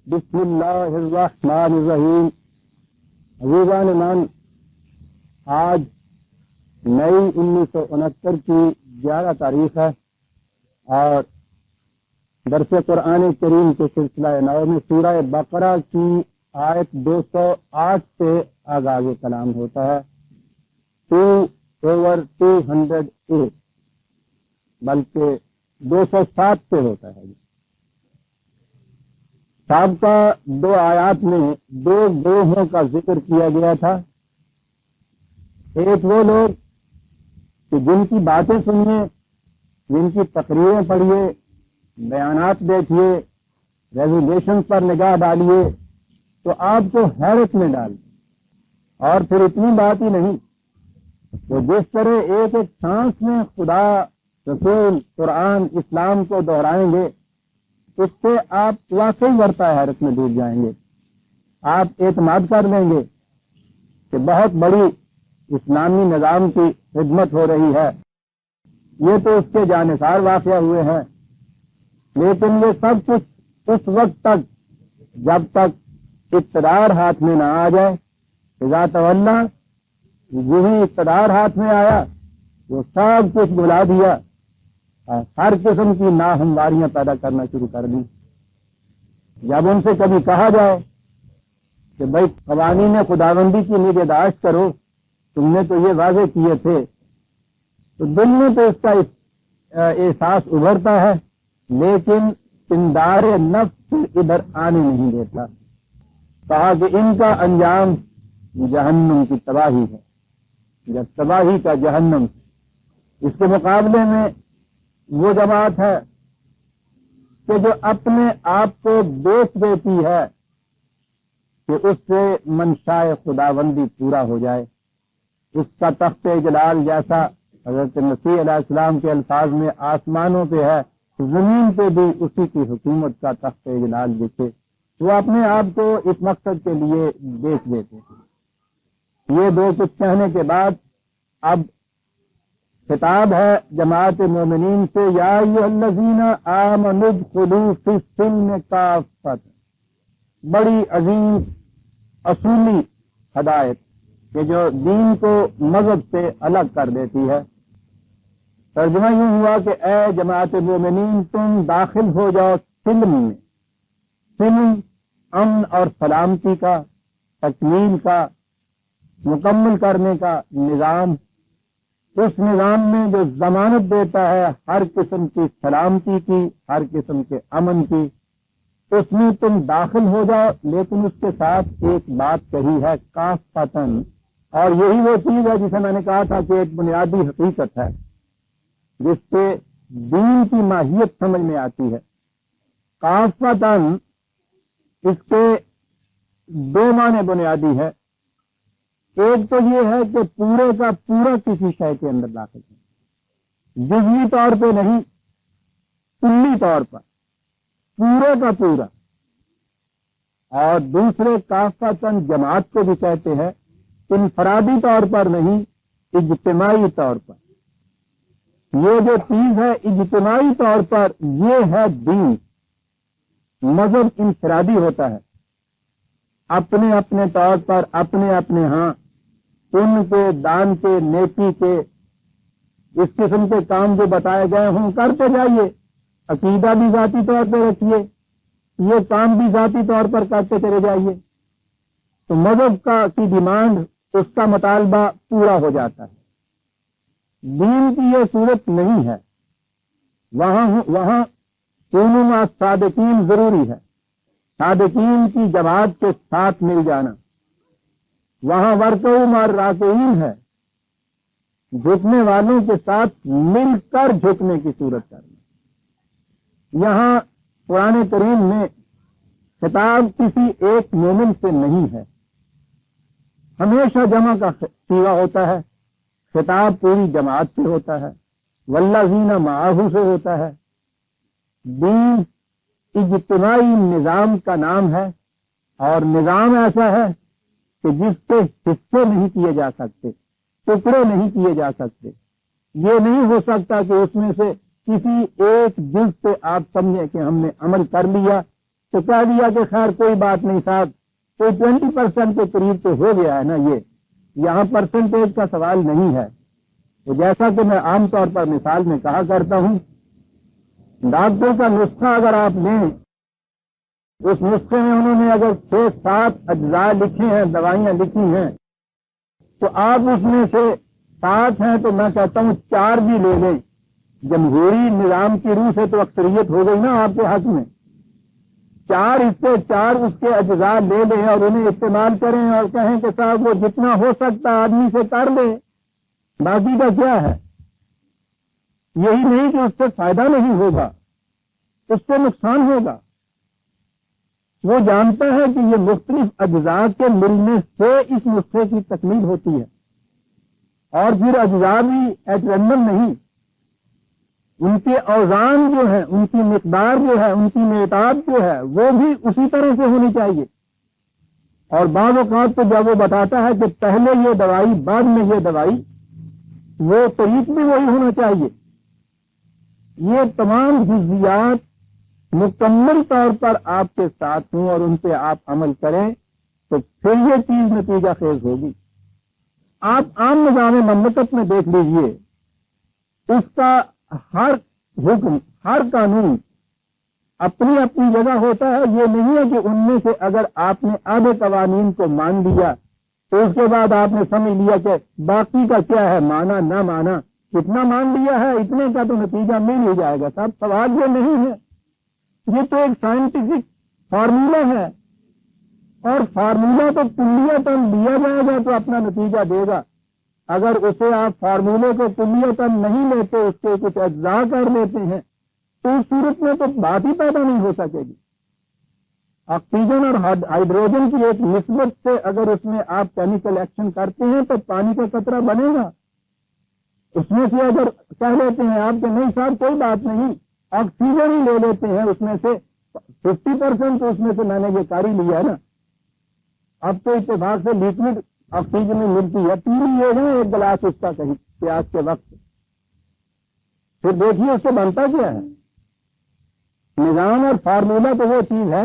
بسم اللہ الرحمن الرحیم۔ عزیزان من، آج مئی 1969 کی 11 تاریخ ہے اور درس قرآن کریم کے سلسلہ نو میں سورہ بقرہ کی آیت 208 سے آغاز کلام ہوتا ہے۔ 2/208 بلکہ 207 سے ہوتا ہے۔ سابقہ 2 آیات میں 2 گروہوں کا ذکر کیا گیا تھا۔ ایک وہ لوگ کہ جن کی باتیں سنیے، جن کی تقریریں پڑھیے، بیانات دیکھیے، ریزولیشن پر نگاہ ڈالیے تو آپ کو حیرت میں ڈال، اور پھر اتنی بات ہی نہیں، تو جس طرح ایک ایک سانس میں خدا، رسول، قرآن، اسلام کو دہرائیں گے، اس سے آپ واقعی برتا حیرت میں ڈوب جائیں گے۔ آپ اعتماد کر لیں گے کہ بہت بڑی اسلامی نظام کی خدمت ہو رہی ہے۔ یہ تو اس کے جانثار واقع ہوئے ہیں، لیکن یہ سب کچھ اس وقت تک جب تک اقتدار ہاتھ میں نہ آ جائے۔ اذا تولی، یہی اقتدار ہاتھ میں آیا وہ سب کچھ بلا دیا، ہر قسم کی ناہمواریاں پیدا کرنا شروع کر دی۔ جب ان سے کبھی کہا جائے کہ بھائی قوانین خداوندی کی نگہداشت کرو، تم نے تو یہ واضح کیے تھے، تو دل میں تو اس کا احساس ابھرتا ہے، لیکن پندار نفس ادھر آنے نہیں دیتا۔ کہا کہ ان کا انجام جہنم کی تباہی ہے، جب تباہی کا جہنم۔ اس کے مقابلے میں وہ جماعت ہے کہ جو اپنے آپ کو بیچ دیتی ہے کہ اس سے منشائے خداوندی پورا ہو جائے۔ اس کا تخت جلال جیسا حضرت مسیح علیہ السلام کے الفاظ میں آسمانوں پہ ہے، زمین پہ بھی اسی کی حکومت کا تخت جلال دکھے، وہ اپنے آپ کو اس مقصد کے لیے بیچ دیتے ہیں۔ یہ 2 کچھ کہنے کے بعد اب خطاب ہے جماعت مومنین سے، یا ایھا الذین آمنوا ادخلوا فی السلم کافۃ۔ بڑی عظیم اصولی ہدایت کہ جو دین کو مذہب سے الگ کر دیتی ہے۔ ترجمہ یوں ہوا کہ اے جماعت مومنین، تم داخل ہو جاؤ سلم میں۔ سلم امن اور سلامتی کا، تکمیل کا، مکمل کرنے کا نظام، اس نظام میں جو ضمانت دیتا ہے ہر قسم کی سلامتی کی، ہر قسم کے امن کی، اس میں تم داخل ہو جاؤ، لیکن اس کے ساتھ ایک بات کہی ہے، کافتن۔ اور یہی وہ چیز ہے جسے میں نے کہا تھا کہ ایک بنیادی حقیقت ہے جس سے دین کی ماہیت سمجھ میں آتی ہے۔ کافتن، اس کے 2 معنی بنیادی ہے۔ ایک تو یہ ہے کہ پورے کا پورا کسی شے کے اندر داخل ہے، جزوی طور پہ نہیں، کلی طور پر پورے کا پورا۔ اور دوسرے کافتن جماعت کو بھی کہتے ہیں، انفرادی طور پر نہیں، اجتماعی طور پر۔ یہ جو چیز ہے اجتماعی طور پر، یہ ہے دین۔ مذہب انفرادی ہوتا ہے، اپنے اپنے طور پر، اپنے اپنے ہاں ان کے دان کے، نیکی کے، اس قسم کے کام جو بتائے گئے ہوں کرتے جائیے۔ عقیدہ بھی ذاتی طور پہ رکھیے، یہ کام بھی ذاتی طور پر کرتے چلے جائیے، تو مذہب کی ڈیمانڈ، اس کا مطالبہ پورا ہو جاتا ہے۔ دین کی یہ صورت نہیں ہے، وہاں کونوا مع الصادقین ضروری ہے، صادقین کی جماعت کے ساتھ مل جانا۔ وہاں ورکعوا مع الراکعین ہے، جھکنے والوں کے ساتھ مل کر جھکنے کی صورت کرنا۔ یہاں قرآن کریم میں خطاب کسی ایک مومن سے نہیں ہے، ہمیشہ جمع کا صیغہ ہوتا ہے، خطاب پوری جماعت سے ہوتا ہے، والذین معہ سے ہوتا ہے۔ دین اجتماعی نظام کا نام ہے، اور نظام ایسا ہے کہ جس کے حصے نہیں کیے جا سکتے، ٹکڑے نہیں کیے جا سکتے۔ یہ نہیں ہو سکتا کہ اس میں سے کسی ایک جز سے آپ سمجھیں کہ ہم نے عمل کر لیا تو کہہ دیا کہ خیر کوئی بات نہیں صاحب، کوئی 20% کے قریب تو ہو گیا ہے نا، یہ یہاں پرسنٹیج کا سوال نہیں ہے۔ تو جیسا کہ میں عام طور پر مثال میں کہا کرتا ہوں، ڈاکٹر کا نسخہ اگر آپ لیں، اس نسخے میں انہوں نے اگر 6-7 اجزاء لکھے ہیں، دوائیاں لکھی ہیں، تو آپ اس میں سے 7 ہیں تو میں کہتا ہوں 4 بھی لے لیں۔ جمہوری نظام کی روح سے تو اکثریت ہو گئی نا آپ کے حق میں، 4 اس سے 4 اس کے اجزاء لے لیں اور انہیں استعمال کریں اور کہیں کہ صاحب وہ جتنا ہو سکتا آدمی سے کر لے، باقی کا کیا ہے؟ یہی نہیں کہ اس سے فائدہ نہیں ہوگا، اس سے نقصان ہوگا۔ وہ جانتا ہے کہ یہ مختلف اجزاء کے ملنے سے اس نسخے کی تکمیل ہوتی ہے، اور پھر اجزاء بھی ایٹ رینڈم نہیں، ان کے اوزان جو ہیں، ان کی مقدار جو ہے، ان کی معتاد جو ہے، وہ بھی اسی طرح سے ہونی چاہیے۔ اور بعض اوقات تو جب وہ بتاتا ہے کہ پہلے یہ دوائی بعد میں یہ دوائی، وہ طریق بھی وہی ہونا چاہیے۔ یہ تمام جزیات مکمل طور پر آپ کے ساتھ ہوں اور ان پہ آپ عمل کریں تو پھر یہ چیز نتیجہ خیز ہوگی۔ آپ عام نظام مملکت میں دیکھ لیجئے، اس کا ہر حکم، ہر قانون اپنی اپنی جگہ ہوتا ہے۔ یہ نہیں ہے کہ ان میں سے اگر آپ نے آدھے قوانین کو مان لیا تو اس کے بعد آپ نے سمجھ لیا کہ باقی کا کیا ہے، مانا نہ مانا، کتنا مان لیا ہے اتنے کا تو نتیجہ مل ہی جائے گا۔ صاحب سوال یہ نہیں ہے، یہ تو ایک سائنٹیفک فارمولہ ہے، اور فارمولہ تو کلیتاً دیا جائے گا تو اپنا نتیجہ دے گا۔ اگر اسے آپ فارمولے کو کلیتاً نہیں لیتے، اس کے کچھ اجزاء کر لیتے ہیں، تو اس صورت میں تو بات ہی پیدا نہیں ہو سکے گی۔ آکسیجن اور ہائیڈروجن کی ایک نسبت سے اگر اس میں آپ کیمیکل ایکشن کرتے ہیں تو پانی کا قطرہ بنے گا۔ اس میں سے اگر کہہ لیتے ہیں آپ کہ نہیں صاحب کوئی بات نہیں، آکسیجن ہی لے لیتے ہیں، اس میں سے 50% تو اس میں سے میں نے یہ کر ہی لیا ہے نا، اب تو اتفاق سے لیکوڈ آکسیجن میں ملتی ہے، پی لیے گا ایک گلاس اس کا کہیں پیاس کے وقت، پھر دیکھیے اس سے بنتا کیا ہے۔ نظام اور فارمولہ تو وہ چیز ہے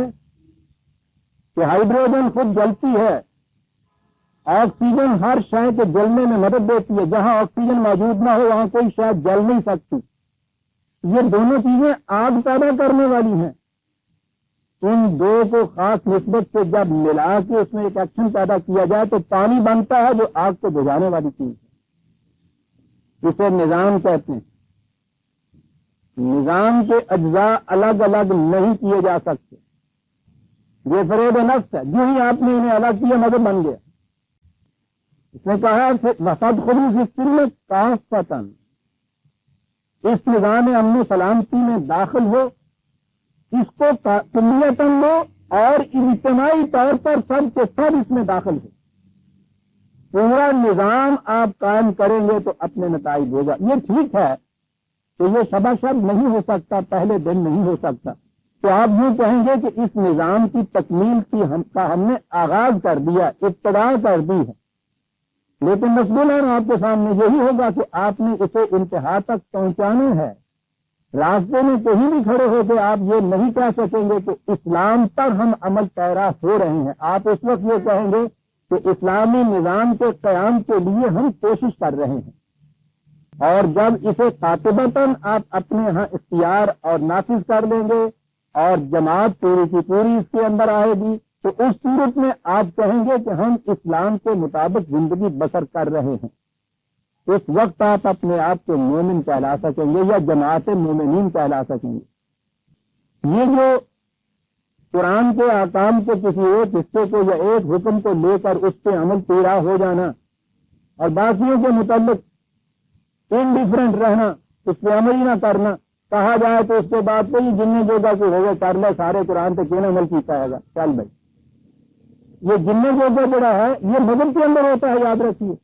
کہ ہائیڈروجن خود جلتی ہے، آکسیجن ہر شے کے جلنے میں مدد دیتی ہے، جہاں آکسیجن موجود نہ ہو وہاں کوئی شے جل نہیں سکتی۔ یہ دونوں چیزیں آگ پیدا کرنے والی ہیں، ان دو کو خاص نسبت سے جب ملا کے اس میں ایک ایکشن پیدا کیا جائے تو پانی بنتا ہے جو آگ کو بجھانے والی چیز ہے، اسے نظام کہتے ہیں۔ نظام کے اجزاء الگ الگ نہیں کیے جا سکتے، یہ فریب نفس ہے، جو ہی آپ نے انہیں الگ کیا مذہب بن گیا۔ اس نے کہا وسط خلوص سلت کافتن، اس نظام امن و سلامتی میں داخل ہو، اس کو کلیتاً لو اور اجتماعی طور پر سب کے سب اس میں داخل ہو، پورا نظام آپ قائم کریں گے تو اپنے نتائج ہوگا۔ یہ ٹھیک ہے کہ یہ شبہ شب نہیں ہو سکتا، پہلے دن نہیں ہو سکتا، تو آپ یوں کہیں گے کہ اس نظام کی تکمیل کی ہم نے آغاز کر دیا، ابتدا کر دی ہے، لیکن مسئلہ آپ کے سامنے یہی ہوگا کہ آپ نے اسے انتہا تک پہنچانا ہے۔ راستے میں کہیں بھی کھڑے ہو کے آپ یہ نہیں کہہ سکیں گے کہ اسلام پر ہم عمل پیرا ہو رہے ہیں، آپ اس وقت یہ کہیں گے کہ اسلامی نظام کے قیام کے لیے ہم کوشش کر رہے ہیں، اور جب اسے قاطبتاً آپ اپنے ہاں اختیار اور نافذ کر لیں گے اور جماعت پوری کی پوری اس کے اندر آئے گی تو اس صورت میں آپ کہیں گے کہ ہم اسلام کے مطابق زندگی بسر کر رہے ہیں۔ اس وقت آپ اپنے آپ کو مومن کہلا سکیں گے یا جماعت مومنین کہلا سکیں گے۔ یہ جو قرآن کے احکام کے کسی ایک حصے کو یا ایک حکم کو لے کر اس پہ عمل پیرا ہو جانا اور باقیوں کے متعلق انڈیفرنٹ رہنا، اس پہ عمل ہی نہ کرنا، کہا جائے تو اس کے بعد کوئی جننے جوگا کو ہوگا کر لے، سارے قرآن پہ کیوں عمل کیتا ہے گا، چل بھائی۔ یہ جننے جوگا بڑا ہے یہ مذہب کے اندر ہوتا ہے، یاد رکھیے۔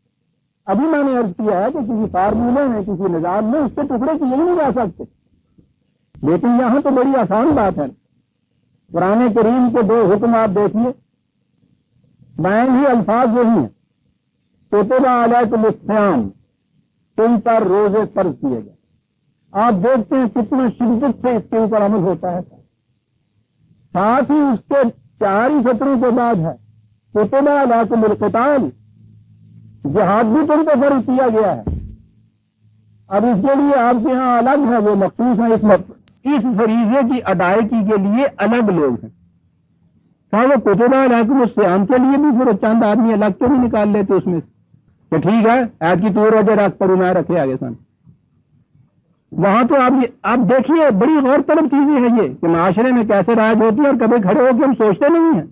ابھی میں نے عرض کیا ہے کہ کسی فارمولے میں کسی نظام میں اس کے ٹکڑے کیے نہیں جا سکتے، لیکن یہاں تو بڑی آسان بات ہے۔ قرآن کریم کے 2 حکم آپ دیکھیے، بیان ہی الفاظ وہی ہیں، کتب علیکم الصیام، تم پر روزے فرض کیے گئے۔ آپ دیکھتے ہیں کتنا شدت سے اس کے اوپر عمل ہوتا ہے۔ ساتھ ہی اس کے 4 ہی سطروں کے بعد ہے کتب علیکم القتال، جہاد بھی تم کو فرض کیا گیا ہے۔ اب اس کے لیے آپ کے ہاں الگ ہے، وہ مخصوص ہیں، اس فریضے کی ادائیگی کے لیے الگ لوگ ہیں۔ وہ کتب علیکم الصیام کے لیے بھی پھر چند آدمی الگ تو نہیں نکال لیتے اس میں کہ ٹھیک ہے آج کی تو روزے رکھ پڑوں میں رکھے آگے سن۔ وہاں تو آپ دیکھیے بڑی غور طلب چیزیں ہیں یہ کہ معاشرے میں کیسے رائج ہوتی ہے، اور کبھی کھڑے ہو کے ہم سوچتے نہیں ہیں۔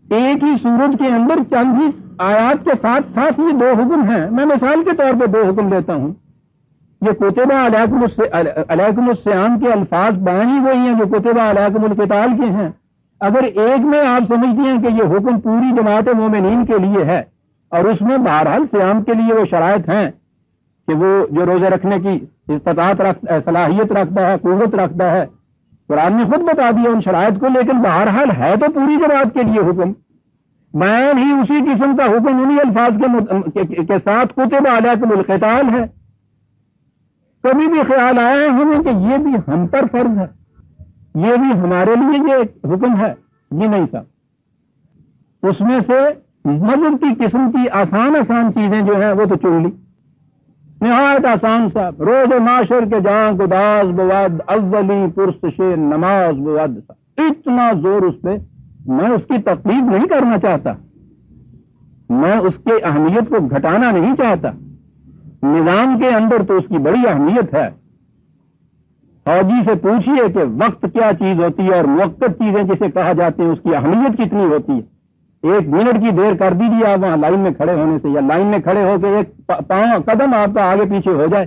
ایک ہی سورج کے اندر چند ہی آیات کے ساتھ ساتھ یہ 2 حکم ہیں۔ میں مثال کے طور پہ 2 حکم دیتا ہوں۔ یہ کتب علیکم الصیام کے الفاظ بیان ہی وہی ہیں جو کتب علیکم القتال کے ہیں۔ اگر ایک میں آپ سمجھتے ہیں کہ یہ حکم پوری جماعت مومنین کے لیے ہے، اور اس میں بہرحال صیام کے لیے وہ شرائط ہیں کہ وہ جو روزے رکھنے کی استطاعت صلاحیت رکھتا ہے، قوت رکھتا ہے، قرآن نے خود بتا دیا ان شرائط کو، لیکن بہرحال ہے تو پوری جماعت کے لیے حکم۔ بیان ہی اسی قسم کا حکم انہی الفاظ کے ساتھ کتب علیکم القتال ہے۔ کبھی بھی خیال آیا ہے ہمیں کہ یہ بھی ہم پر فرض ہے، یہ بھی ہمارے لیے یہ حکم ہے؟ یہ نہیں تھا۔ اس میں سے مذہب کی قسم کی آسان چیزیں جو ہیں وہ تو چن لی، نہایت آسان صاحب، روز معاشر کے جان گداز بود اولی پرسش نماز بود، اتنا زور اس پہ، میں اس کی تقلید نہیں کرنا چاہتا، میں اس کی اہمیت کو گھٹانا نہیں چاہتا۔ نظام کے اندر تو اس کی بڑی اہمیت ہے۔ فوجی سے پوچھئے کہ وقت کیا چیز ہوتی ہے اور موقت چیزیں جسے کہا جاتے ہیں اس کی اہمیت کتنی ہوتی ہے۔ 1 منٹ کی دیر کر دیجیے آپ وہاں لائن میں کھڑے ہونے سے، یا لائن میں کھڑے ہو کے ایک قدم آپ کا آگے پیچھے ہو جائے،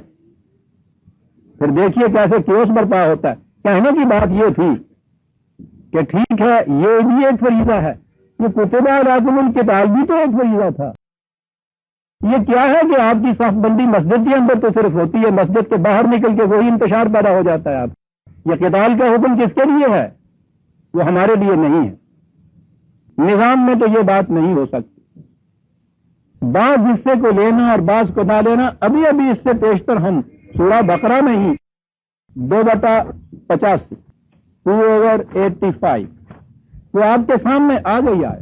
پھر دیکھیے کیسے کیوس برپا ہوتا ہے۔ کہنے کی بات یہ تھی کہ ٹھیک ہے یہ بھی ایک فریضہ ہے، یہ کتب علیکم القتال بھی تو ایک فریضہ تھا۔ یہ کیا ہے کہ آپ کی صف بندی مسجد کے اندر تو صرف ہوتی ہے، مسجد کے باہر نکل کے وہی انتشار پیدا ہو جاتا ہے۔ آپ یہ قتال کا حکم کس کے لیے ہے؟ وہ ہمارے لیے نہیں ہے۔ نظام میں تو یہ بات نہیں ہو سکتی۔ بعض حصے کو لینا اور بعض کو نہ لینا، ابھی اس سے پیشتر ہم سورہ بقرہ میں ہی 2/85 2/85 وہ آپ کے سامنے آ گئی ہے،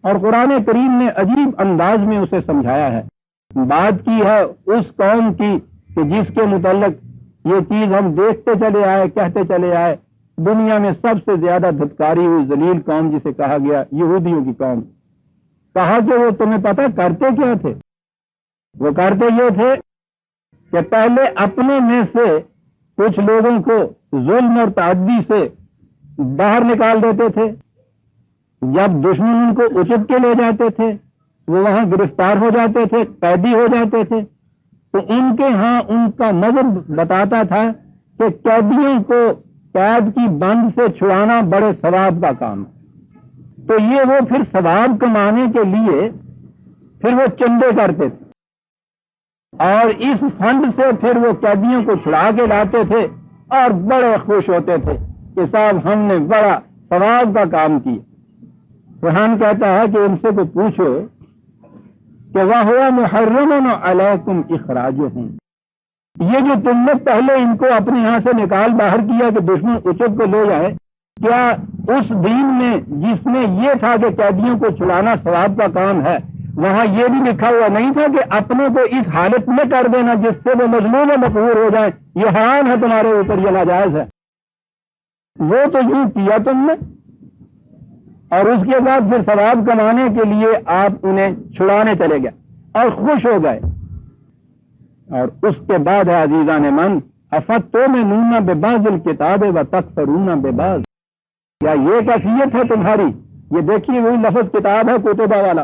اور قرآن کریم نے عجیب انداز میں اسے سمجھایا ہے۔ بات کی ہے اس قوم کی کہ جس کے متعلق یہ چیز ہم دیکھتے چلے آئے، کہتے چلے آئے، دنیا میں سب سے زیادہ دھتکاری ہوئی ذلیل قوم جسے کہا گیا یہودیوں کی قوم۔ کہا کہ وہ تمہیں پتہ کرتے کیا تھے؟ وہ کرتے یہ تھے کہ پہلے اپنے میں سے کچھ لوگوں کو ظلم اور تعدی سے باہر نکال دیتے تھے، جب دشمن ان کو اچک کے لے جاتے تھے وہ وہاں گرفتار ہو جاتے تھے، قیدی ہو جاتے تھے، تو ان کے ہاں ان کا مذہب بتاتا تھا کہ قیدیوں کو قید کی بند سے چھڑانا بڑے ثواب کا کام ہے۔ تو یہ وہ پھر ثواب کمانے کے لیے پھر وہ چندے کرتے تھے، اور اس فنڈ سے پھر وہ قیدیوں کو چھڑا کے لاتے تھے، اور بڑے خوش ہوتے تھے کہ صاحب ہم نے بڑا ثواب کا کام کیا۔ قرآن کہتا ہے کہ ان سے کو پوچھو کہ وَهُوَ مُحَرَّمٌ عَلَيْكُمْ إِخْرَاجُهُمْ، یہ جو تم نے پہلے ان کو اپنے یہاں سے نکال باہر کیا کہ دشمن اچک کو لے جائے، کیا اس دین میں جس میں یہ تھا کہ قیدیوں کو چھڑانا ثواب کا کام ہے، وہاں یہ بھی لکھا ہوا نہیں تھا کہ اپنے کو اس حالت میں کر دینا جس سے وہ مظلوم و مقہور ہو جائیں، یہ حرام ہے تمہارے اوپر، یہ ناجائز ہے؟ وہ تو یوں کیا تم نے، اور اس کے بعد پھر ثواب کمانے کے لیے آپ انہیں چھڑانے چلے گئے اور خوش ہو گئے۔ اور اس کے بعد ہے عزیزان من افتؤمنون ببعض الکتاب وتکفرون ببعض، کیا یہ کیفیت ہے تمہاری؟ یہ دیکھیے وہی لفظ کتاب ہے کتبہ والا،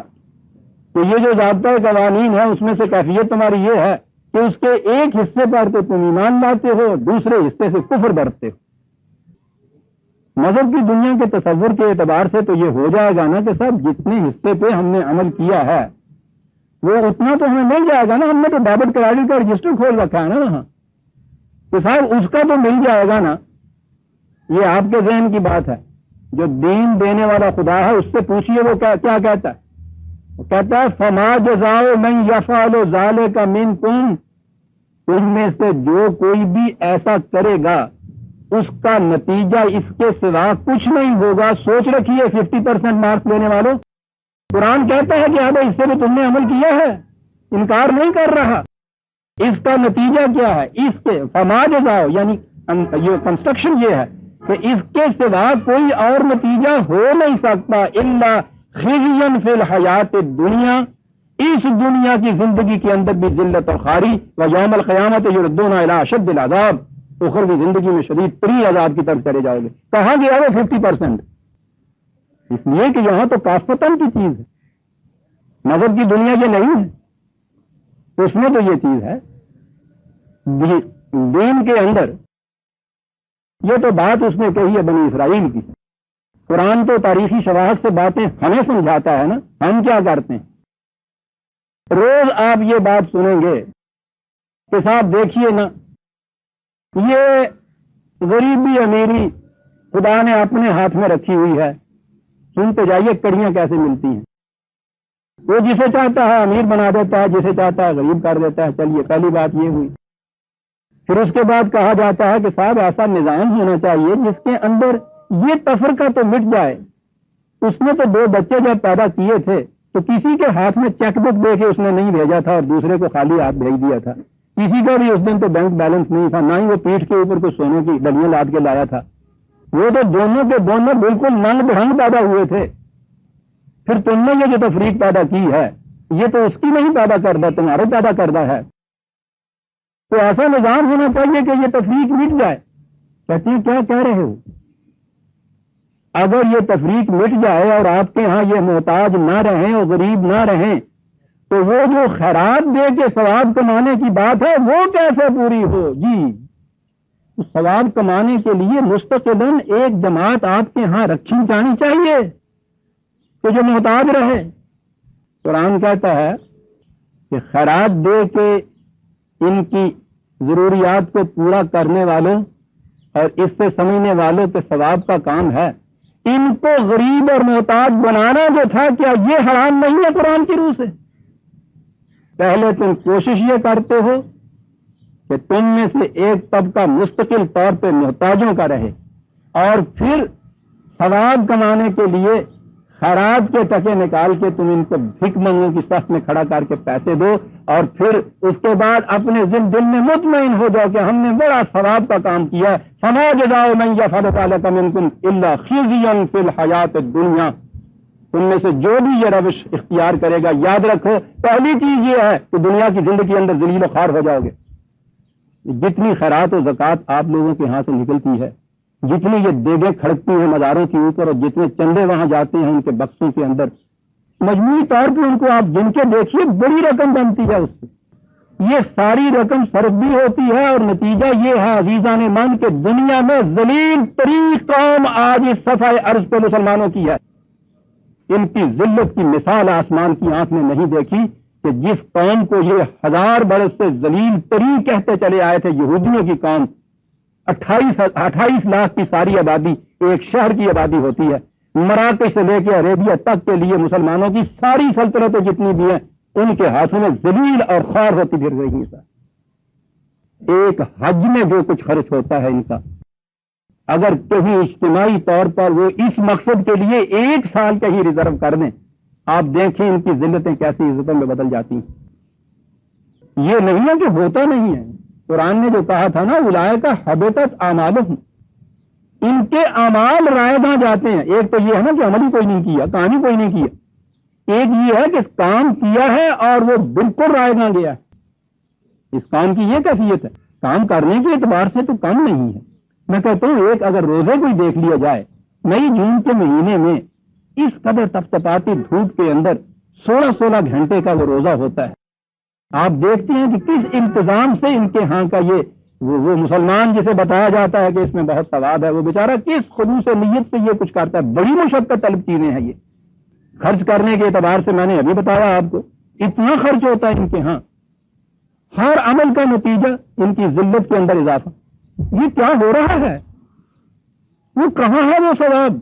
کہ یہ جو ضابطۂ قوانین ہے اس میں سے کیفیت تمہاری یہ ہے کہ اس کے ایک حصے پر تو تم ایمان لاتے ہو، دوسرے حصے سے کفر برتتے ہو۔ مذہب کی دنیا کے تصور کے اعتبار سے تو یہ ہو جائے گا نا کہ صاحب جتنے حصے پہ ہم نے عمل کیا ہے وہ اتنا تو ہمیں مل جائے گا نا، ہم نے تو ڈیبٹ کریڈٹ کا رجسٹر کھول رکھا ہے نا وہاں، تو صاحب اس کا تو مل جائے گا نا۔ یہ آپ کے ذہن کی بات ہے، جو دین دینے والا خدا ہے اس سے پوچھئے وہ کیا کہتا ہے؟ وہ کہتا ہے فما جزاء من یفعل ذلک منکم، تم میں سے جو کوئی بھی ایسا کرے گا اس کا نتیجہ اس کے سوا کچھ نہیں ہوگا. سوچ رکھیے 50% مارکس لینے والوں, قرآن کہتا ہے کہ اب اس سے بھی تم نے عمل کیا ہے, انکار نہیں کر رہا. اس کا نتیجہ کیا ہے؟ اس کے فما جزاؤ, یعنی یہ کنسٹرکشن یہ ہے کہ اس کے سوا کوئی اور نتیجہ ہو نہیں سکتا الا خزی فی الحیات الدنیا, اس دنیا کی زندگی کے اندر بھی ذلت اور خواری, و یوم القیامت یردون الی اشد العذاب, اخروی زندگی میں شدید ترین عذاب کی طرف چلے جاؤ گے. کہاں گیا وہ 50%؟ اس لیے کہ یہاں تو کافتن کی چیز ہے, نظر کی دنیا یہ نہیں ہے, اس میں تو یہ چیز ہے. دین کے اندر یہ تو بات اس نے کہی ہے بنی اسرائیل کی. قرآن تو تاریخی شواہد سے باتیں ہمیں سمجھاتا ہے نا, ہم کیا کرتے ہیں؟ روز آپ یہ بات سنیں گے کہ صاحب دیکھیے نا, یہ غریبی امیری خدا نے اپنے ہاتھ میں رکھی ہوئی ہے. سنتے جائیے کڑیاں کیسے ملتی ہیں. وہ جسے چاہتا ہے امیر بنا دیتا ہے, جسے چاہتا ہے غریب کر دیتا ہے. چلیے پہلی بات یہ ہوئی. پھر اس کے بعد کہا جاتا ہے کہ صاحب ایسا نظام ہونا چاہیے جس کے اندر یہ تفرقہ تو مٹ جائے. اس نے تو 2 بچے جب پیدا کیے تھے تو کسی کے ہاتھ میں چیک بک دے کے اس نے نہیں بھیجا تھا اور دوسرے کو خالی ہاتھ بھیج دیا تھا. کسی کا بھی اس دن تو بینک بیلنس نہیں تھا, نہ ہی وہ پیٹھ کے اوپر کوئی سونے کی ڈلیاں لاد کے لایا تھا. وہ تو دونوں کے دونوں بالکل ننگ بھنگ پیدا ہوئے تھے. پھر تم نے یہ جو تفریق پیدا کی ہے یہ تو اس کی نہیں پیدا کردہ, تمہارے پیدا کردہ ہے. تو ایسا نظام ہونا چاہیے کہ یہ تفریق مٹ جائے. کہتے ہیں کیا کہہ رہے ہو؟ اگر یہ تفریق مٹ جائے اور آپ کے ہاں یہ محتاج نہ رہیں اور غریب نہ رہیں تو وہ جو خیرات دے کے ثواب کمانے کی بات ہے وہ کیسے پوری ہو؟ جی ثواب کمانے کے لیے مستقلاً ایک جماعت آپ کے ہاں رکھی جانی چاہیے کہ جو محتاج رہے. قرآن کہتا ہے کہ خیرات دے کے ان کی ضروریات کو پورا کرنے والوں اور اس سے سمجھنے والوں کے ثواب کا کام ہے. ان کو غریب اور محتاج بنانا جو تھا کیا یہ حرام نہیں ہے قرآن کی روح سے؟ پہلے تم کوشش یہ کرتے ہو کہ تم میں سے ایک طبقہ مستقل طور پہ محتاجوں کا رہے, اور پھر ثواب کمانے کے لیے خیرات کے ٹکے نکال کے تم ان کو بھک منگوں کی صف میں کھڑا کر کے پیسے دو, اور پھر اس کے بعد اپنے دل میں مطمئن ہو جاؤ کہ ہم نے بڑا ثواب کا کام کیا. فما جزاء من یفعل ذلک منکم الا خزی فی الحیات الدنیا. تم میں سے جو بھی یہ روش اختیار کرے گا, یاد رکھو پہلی چیز یہ ہے کہ دنیا کی زندگی کے اندر ذلیل و خوار ہو جاؤ گے. جتنی خیرات و زکوٰۃ آپ لوگوں کے ہاں سے نکلتی ہے, جتنی یہ دیگیں کھڑکتی ہیں مزاروں کے اوپر, اور جتنے چندے وہاں جاتے ہیں ان کے بکسوں کے اندر, مجموعی طور پہ ان کو آپ گن کے دیکھیے بڑی رقم بنتی ہے اس سے. یہ ساری رقم صرف بھی ہوتی ہے, اور نتیجہ یہ ہے عزیزان من کہ دنیا میں ذلیل ترین قوم آج اس صفحہ ارض پہ مسلمانوں کی ہے. ان کی ذلت کی مثال آسمان کی آنکھ نے نہیں دیکھی کہ جس قوم کو یہ 1000 برس سے ذلیل ترین کہتے چلے آئے تھے, یہودیوں کی قوم, 28 لاکھ کی ساری آبادی ایک شہر کی آبادی ہوتی ہے. مراکش سے لے کے عربیہ تک کے لیے مسلمانوں کی ساری سلطنتیں جتنی بھی ہیں ان کے ہاتھوں میں ذلیل اور خوار ہوتی پھر رہی ہیں. ایک حج میں جو کچھ خرچ ہوتا ہے ان کا, اگر کہیں اجتماعی طور پر وہ اس مقصد کے لیے 1 سال کا ہی ریزرو کر دیں, آپ دیکھیں ان کی ذلتیں کیسی عزتوں میں بدل جاتی ہیں. یہ نہیں ہے کہ ہوتا نہیں ہے. قرآن نے جو کہا تھا نا, اولئک حبطت اعمالہم, ان کے اعمال رائگاں جاتے ہیں. ایک تو یہ ہے نا کہ عمل ہی کوئی نہیں کیا, کام ہی کوئی نہیں کیا. ایک یہ ہے کہ کام کیا ہے اور وہ بالکل رائگاں گیا ہے. اس کام کی یہ کیفیت ہے, کام کرنے کے اعتبار سے تو کم نہیں ہے. میں کہتا ہوں ایک اگر روزے کوئی دیکھ لیا جائے, مئی جون کے مہینے میں اس قدر تپتپاتی دھوپ کے اندر 16 گھنٹے کا وہ روزہ ہوتا ہے. آپ دیکھتے ہیں کہ کس انتظام سے ان کے ہاں کا یہ وہ مسلمان جسے بتایا جاتا ہے کہ اس میں بہت ثواب ہے, وہ بیچارہ کس خلوص نیت سے یہ کچھ کرتا ہے. بڑی مشقت طلب چیزیں ہیں یہ. خرچ کرنے کے اعتبار سے میں نے ابھی بتایا آپ کو, اتنا خرچ ہوتا ہے ان کے ہاں. ہر عمل کا نتیجہ ان کی ذلت کے اندر اضافہ. یہ کیا ہو رہا ہے؟ وہ کہاں ہے وہ ثواب؟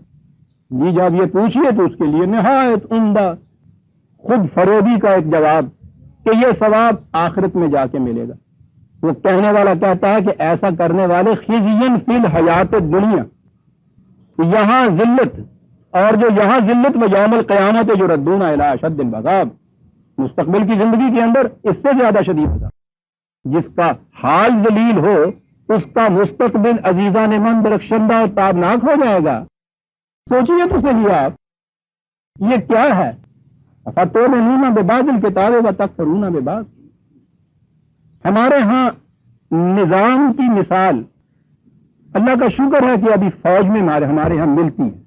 جی جب یہ پوچھیے تو اس کے لیے نہایت عمدہ خود فریبی کا ایک جواب کہ یہ ثواب آخرت میں جا کے ملے گا. وہ کہنے والا کہتا ہے کہ ایسا کرنے والے خزین فی الحیات دنیا، یہاں ذلت، اور جو یہاں ذلت و یوم القیامت جو ردون الی اشد العذاب، مستقبل کی زندگی کے اندر اس سے زیادہ شدید ہوگا. جس کا حال ذلیل ہو اس کا مستقبل عزیزان من درخشندہ اور تابناک ہو جائے گا. سوچیے تو صحیح آپ، یہ کیا ہے؟ فتؤمنون ببعض الکتاب وتکفرون ببعض. ہمارے ہاں نظام کی مثال، اللہ کا شکر ہے کہ ابھی فوج میں ہمارے ہاں ملتی ہے،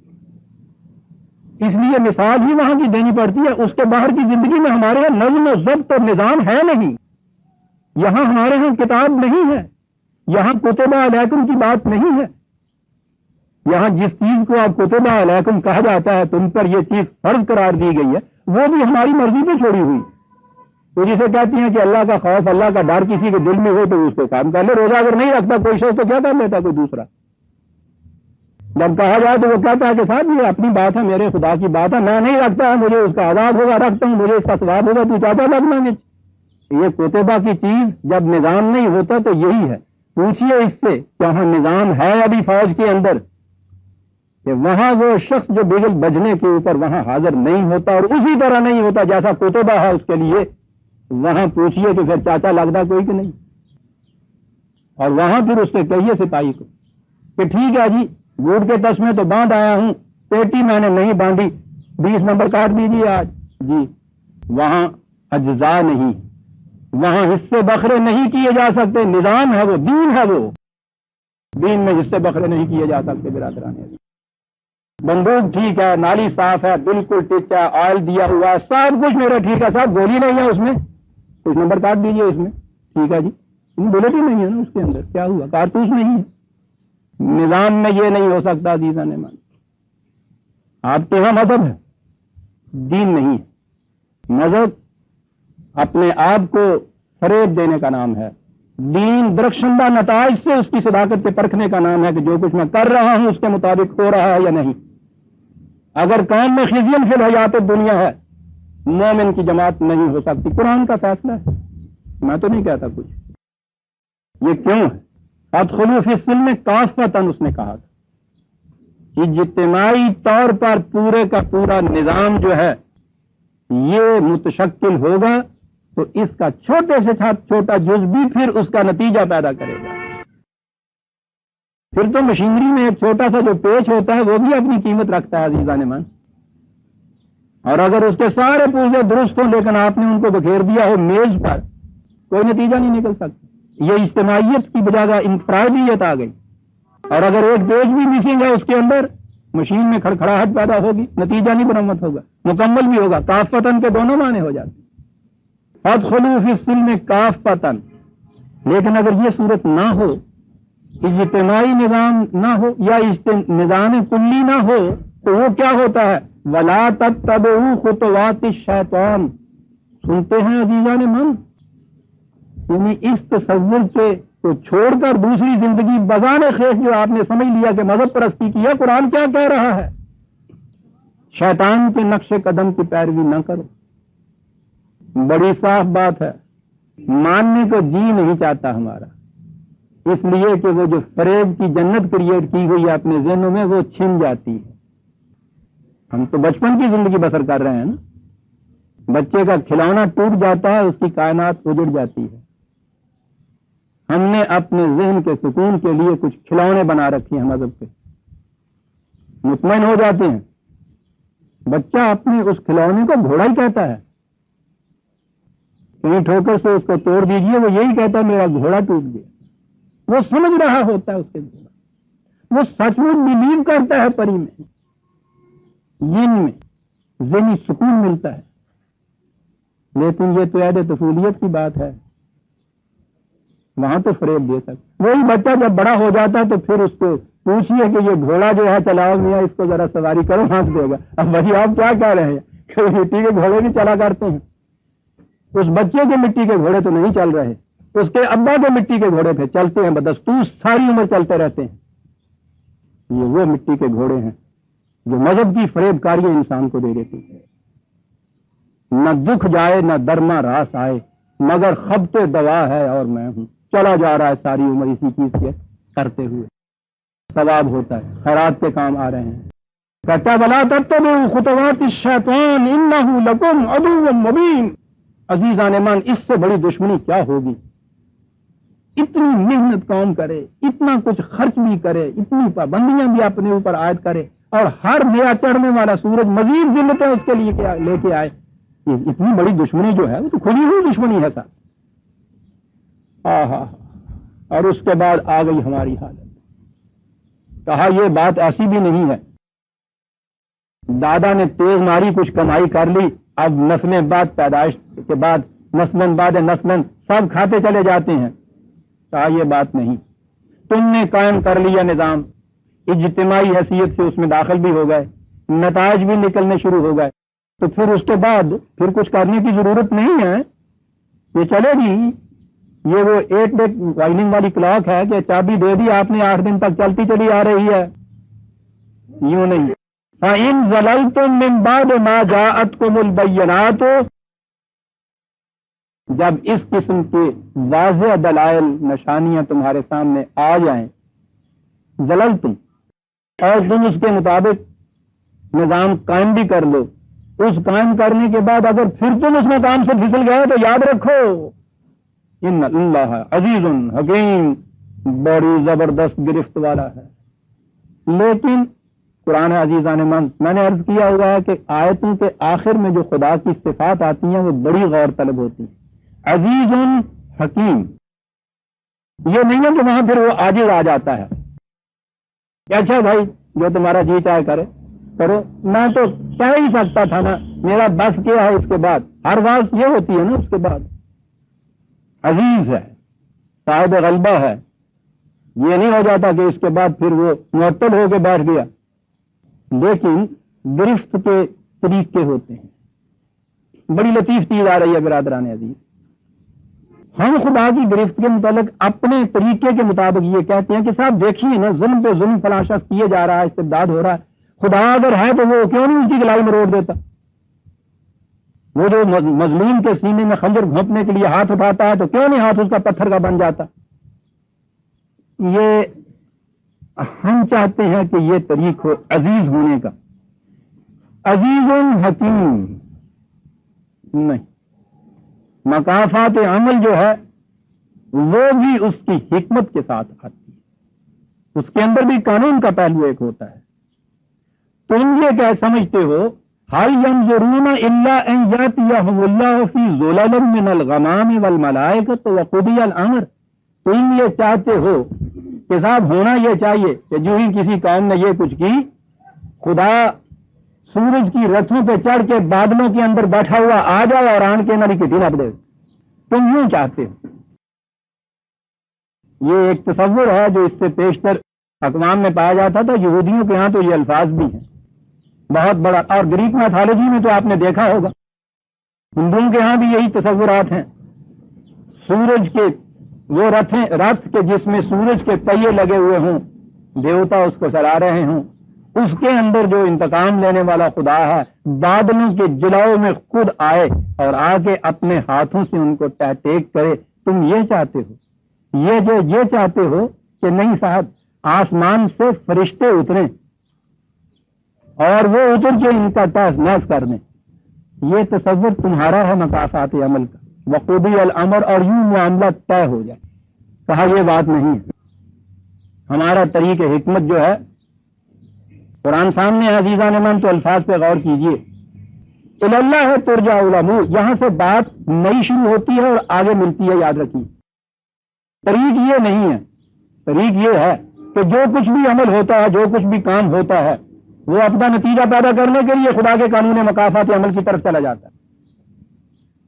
اس لیے مثال ہی وہاں کی دینی پڑتی ہے. اس کے باہر کی زندگی میں ہمارے یہاں نظم و ضبط اور نظام ہے نہیں. یہاں ہمارے ہاں کتاب نہیں ہے، یہاں کتب علیکم کی بات نہیں ہے. یہاں جس چیز کو آپ کتب علیکم کہا جاتا ہے، تم پر یہ چیز فرض قرار دی گئی ہے، وہ بھی ہماری مرضی پہ چھوڑی ہوئی. تو جسے کہتی ہیں کہ اللہ کا خوف، اللہ کا ڈر کسی کے دل میں ہو تو اس کو کام کر لے. روزہ اگر نہیں رکھتا کوئی شخص تو کیا کر لیتا کوئی دوسرا؟ جب کہا جائے تو وہ کہتا ہے کہ صاحب یہ اپنی بات ہے، میرے خدا کی بات ہے، میں نہیں رکھتا ہے، مجھے اس کا عذاب ہوگا، رکھتا ہوں مجھے اس کا ثواب ہوگا، تو چاہتا لگنا میں. یہ کتبہ کی چیز جب نظام نہیں ہوتا تو یہی ہے. پوچھئے اس سے کہ وہاں نظام ہے ابھی فوج کے اندر، کہ وہاں وہ شخص جو بغل بجنے کے اوپر وہاں حاضر نہیں ہوتا اور اسی طرح نہیں ہوتا جیسا کتبہ ہے اس کے لیے، وہاں پوچھئے کہ پھر چاچا لگتا کوئی کہ نہیں. اور وہاں پھر اس سے کہیے سپاہی کو کہ ٹھیک ہے جی، بوٹ کے تسمے تو باندھ آیا ہوں، پیٹی میں نے نہیں باندھی، 20 نمبر کاٹ دیجیے آج. جی وہاں اجزاء نہیں، وہاں حصے بکھرے نہیں کیے جا سکتے. نظام ہے وہ، دین ہے وہ، دین میں حصے بکھرے نہیں کیے جا سکتے. برادران بندوق ٹھیک ہے، نالی صاف ہے، بالکل ٹچ ہے، آئل دیا ہوا ہے، سب کچھ میرا ٹھیک ہے، صاحب گولی نہیں ہے اس میں، کچھ نمبر کاٹ دیجیے اس میں. ٹھیک ہے جی، بلٹ ہی نہیں ہے نا اس کے اندر، کیا ہوا؟ کارتوس نہیں ہے. نظام میں یہ نہیں ہو سکتا. عزیزان مان، آپ کے یہاں مذہب ہے، دین نہیں ہے. مذہب اپنے آپ کو فریب دینے کا نام ہے، دین درخشندہ نتائج سے اس کی صداقت کے پرکھنے کا نام ہے کہ جو کچھ میں کر رہا ہوں اس کے مطابق ہو رہا ہے یا نہیں. اگر کام میں خزین فی الحیات دنیا ہے، مومن کی جماعت نہیں ہو سکتی. قرآن کا فیصلہ ہے، میں تو نہیں کہتا کچھ. یہ کیوں ہے؟ ادخلوا فی السلم کافۃ، اس نے کہا تھا. اجتماعی طور پر پورے کا پورا نظام جو ہے یہ متشکل ہوگا تو اس کا چھوٹے سے چھوٹا جز بھی پھر اس کا نتیجہ پیدا کرے گا. پھر تو مشینری میں ایک چھوٹا سا جو پیچ ہوتا ہے وہ بھی اپنی قیمت رکھتا ہے. عزیزان من، اور اگر اس کے سارے پوزے درست ہوں لیکن آپ نے ان کو بکھیر دیا ہو میز پر، کوئی نتیجہ نہیں نکل سکتا. یہ اجتماعیت کی بجائے انفرادیت آ گئی. اور اگر ایک پیج بھی مسنگ ہے اس کے اندر، مشین میں کھڑکھڑاہٹ پیدا ہوگی، نتیجہ نہیں برآمد ہوگا، مکمل بھی ہوگا. کافتن کے دونوں معنی ہو جاتے. ادخلوا فی السلم کافتن. لیکن اگر یہ صورت نہ ہو، اجتماعی نظام نہ ہو یا نظام کلی نہ ہو، تو وہ کیا ہوتا ہے؟ ولا تتبعوا خطوات الشیطان. سنتے ہیں عزیزان من؟ یعنی اس تصور سے تو چھوڑ کر دوسری زندگی بزانے خیز جو آپ نے سمجھ لیا کہ مذہب پرستی کیا. قرآن کیا کہہ رہا ہے؟ شیطان کے نقش قدم کی پیروی نہ کرو. بڑی صاف بات ہے، ماننے کو جی نہیں چاہتا ہمارا، اس لیے کہ وہ جو فریب کی جنت کریٹ کی ہوئی ہے اپنے ذہنوں میں وہ چھن جاتی ہے. ہم تو بچپن کی زندگی بسر کر رہے ہیں نا. بچے کا کھلونا ٹوٹ جاتا ہے، اس کی کائنات اجڑ جاتی ہے. ہم نے اپنے ذہن کے سکون کے لیے کچھ کھلونے بنا رکھے ہیں مذہب کے، مطمئن ہو جاتے ہیں. بچہ اپنے اس کھلونے کو گھوڑا ہی کہتا ہے. کہیں ٹھوکر سے اس کو توڑ دیجئے، وہ یہی کہتا ہے میرا گھوڑا ٹوٹ گیا. وہ سمجھ رہا ہوتا ہے اس کے گھوڑا، وہ سچ میں بلیو کرتا ہے پری میں، جن میں ذہنی سکون ملتا ہے. لیکن یہ تو عہد طفولیت کی بات ہے، وہاں تو فریب دے سکتا. وہی بچہ جب بڑا ہو جاتا ہے تو پھر اس کو پوچھیے کہ یہ گھوڑا جو ہے چلاؤ میاں، اس کو ذرا سواری کرو، ہانس دے گا. اب بھائی آپ کیا کہہ رہے ہیں کہ مٹی کے گھوڑے بھی چلا کرتے ہیں؟ اس بچے کے مٹی کے گھوڑے تو نہیں چل رہے، اس کے ابا کے مٹی کے گھوڑے پہ چلتے ہیں، بدستور ساری عمر چلتے رہتے ہیں. یہ وہ مٹی کے گھوڑے ہیں جو مذہب کی فریب کاری انسان کو دے دیتی ہے. نہ دکھ جائے نہ درما راس آئے، مگر خبتے دوا ہے اور میں ہوں. چلا جا رہا ہے ساری عمر اسی چیز کے کرتے ہوئے، ثواب ہوتا ہے، خیرات کے کام آ رہے ہیں. کہتا ولا تتبعوا خطوات الشیطان انہ لکم عدو مبین. عزیزان ایمان، اس سے بڑی دشمنی کیا ہوگی؟ اتنی محنت کام کرے، اتنا کچھ خرچ بھی کرے، اتنی پابندیاں بھی اپنے اوپر عائد کرے، اور ہر نیا چڑھنے والا سورج مزید ذلتیں اس کے لیے لے کے آئے. اتنی بڑی دشمنی جو ہے وہ تو کھلی ہوئی دشمنی ہے سر. اور اس کے بعد آ گئی ہماری حالت. کہا یہ بات ایسی بھی نہیں ہے، دادا نے تیز ماری کچھ کمائی کر لی، اب نسلیں بعد پیدائش کے بعد نسلن بعد نسلن سب کھاتے چلے جاتے ہیں. کہا یہ بات نہیں، تم نے قائم کر لیا نظام، اجتماعی حیثیت سے اس میں داخل بھی ہو گئے، نتائج بھی نکلنے شروع ہو گئے، تو پھر اس کے بعد پھر کچھ کرنے کی ضرورت نہیں ہے، یہ چلے گی. یہ وہ 8 ڈے وائننگ والی کلاک ہے کہ چابی دے دی آپ نے، 8 دن تک چلتی چلی آ رہی ہے. یوں نہیں. فَإِن زَلَلْتُم مِّن بَعْدِ مَا جَاءَتْكُمُ الْبَيِّنَاتُ، جب اس قسم کے واضح دلائل نشانیاں تمہارے سامنے آ جائیں، زللتم، اور تم اس کے مطابق نظام قائم بھی کر لو، اس قائم کرنے کے بعد اگر پھر تم اس مقام سے پھسل گئے تو یاد رکھو ان اللہ عزیز حکیم، بڑی زبردست گرفت والا ہے. لیکن قرآن عزیزان من، میں نے عرض کیا ہوا ہے کہ آیتوں کے آخر میں جو خدا کی صفات آتی ہیں وہ بڑی غور طلب ہوتی ہیں. عزیز حکیم، یہ نہیں ہے کہ وہاں پھر وہ عاجز آ جاتا ہے کہ اچھا بھائی جو تمہارا جی چاہے کرو، میں تو کہہ ہی سکتا تھا نا، میرا بس کیا ہے. اس کے بعد ہر بات یہ ہوتی ہے نا، اس کے بعد عزیز ہے، صاحب غلبہ ہے. یہ نہیں ہو جاتا کہ اس کے بعد پھر وہ معطل ہو کے بیٹھ گیا. لیکن گرفت کے طریقے ہوتے ہیں. بڑی لطیف چیز آ رہی ہے برادران عزیز. ہم خدا کی گرفت کے متعلق اپنے طریقے کے مطابق یہ کہتے ہیں کہ صاحب دیکھیے نا، ظلم پہ ظلم فلاں شخص کیے جا رہا ہے، استبداد ہو رہا ہے، خدا اگر ہے تو وہ کیوں نہیں اس کی گلائی مروڑ دیتا؟ وہ جو مظلوم کے سینے میں خنجر گھونپنے کے لیے ہاتھ اٹھاتا ہے تو کیوں نہیں ہاتھ اس کا پتھر کا بن جاتا؟ یہ ہم چاہتے ہیں کہ یہ طریق ہو عزیز ہونے کا. عزیز حکیم نہیں. مقافات عمل جو ہے وہ بھی اس کی حکمت کے ساتھ آتی ہے، اس کے اندر بھی قانون کا پہلو ایک ہوتا ہے. تم یہ کیا سمجھتے ہو، حَلْ يَنظُرُونَ إِلَّا أَن يَأْتِيَهُمُ اللَّهُ فِي ظُلَلٍ مِّنَ الْغَمَامِ وَالْمَلَائِكَةُ وَقُضِيَ الْأَمْرُ. تم یہ چاہتے ہو کہ صاحب ہونا یہ چاہیے کہ جو ہی کسی قوم نے یہ کچھ کی، خدا سورج کی رتھوں پہ چڑھ کے بادلوں کے اندر بیٹھا ہوا آ جائے اور آن کے نری کٹی رکھ دے. تم یوں چاہتے ہو. یہ ایک تصور ہے جو اس سے پیشتر اقوام میں پایا جاتا تھا. یہودیوں کے ہاں تو یہ الفاظ بھی ہیں بہت بڑا، اور گریک میتھالوجی میں تو آپ نے دیکھا ہوگا، ہندوؤں کے ہاں بھی یہی تصورات ہیں. سورج کے وہ رتھ کے جس میں سورج کے پہیے لگے ہوئے ہوں، دیوتا اس کو چلا رہے ہوں، اس کے اندر جو انتقام لینے والا خدا ہے بادلوں کے جلاؤ میں خود آئے اور آ کے اپنے ہاتھوں سے ان کو ٹیک کرے. تم یہ چاہتے ہو، یہ چاہتے ہو کہ نہیں صاحب آسمان سے فرشتے اتریں اور وہ اتر کے ان کا تہس نہس کر دیں. یہ تصور تمہارا ہے مقافات عمل کا، وقودی الامر، اور یوں معاملہ طے ہو جائے. کہا یہ بات نہیں ہے. ہمارا طریق حکمت جو ہے قرآن سامنے عزیزان من، تو الفاظ پہ غور کیجئے. اللہ ہے ترجع الامور، یہاں سے بات نئی شروع ہوتی ہے اور آگے ملتی ہے. یاد رکھیے طریق یہ نہیں ہے. طریق یہ ہے کہ جو کچھ بھی عمل ہوتا ہے، جو کچھ بھی کام ہوتا ہے، وہ اپنا نتیجہ پیدا کرنے کے لیے خدا کے قانون مقافات عمل کی طرف چلا جاتا ہے.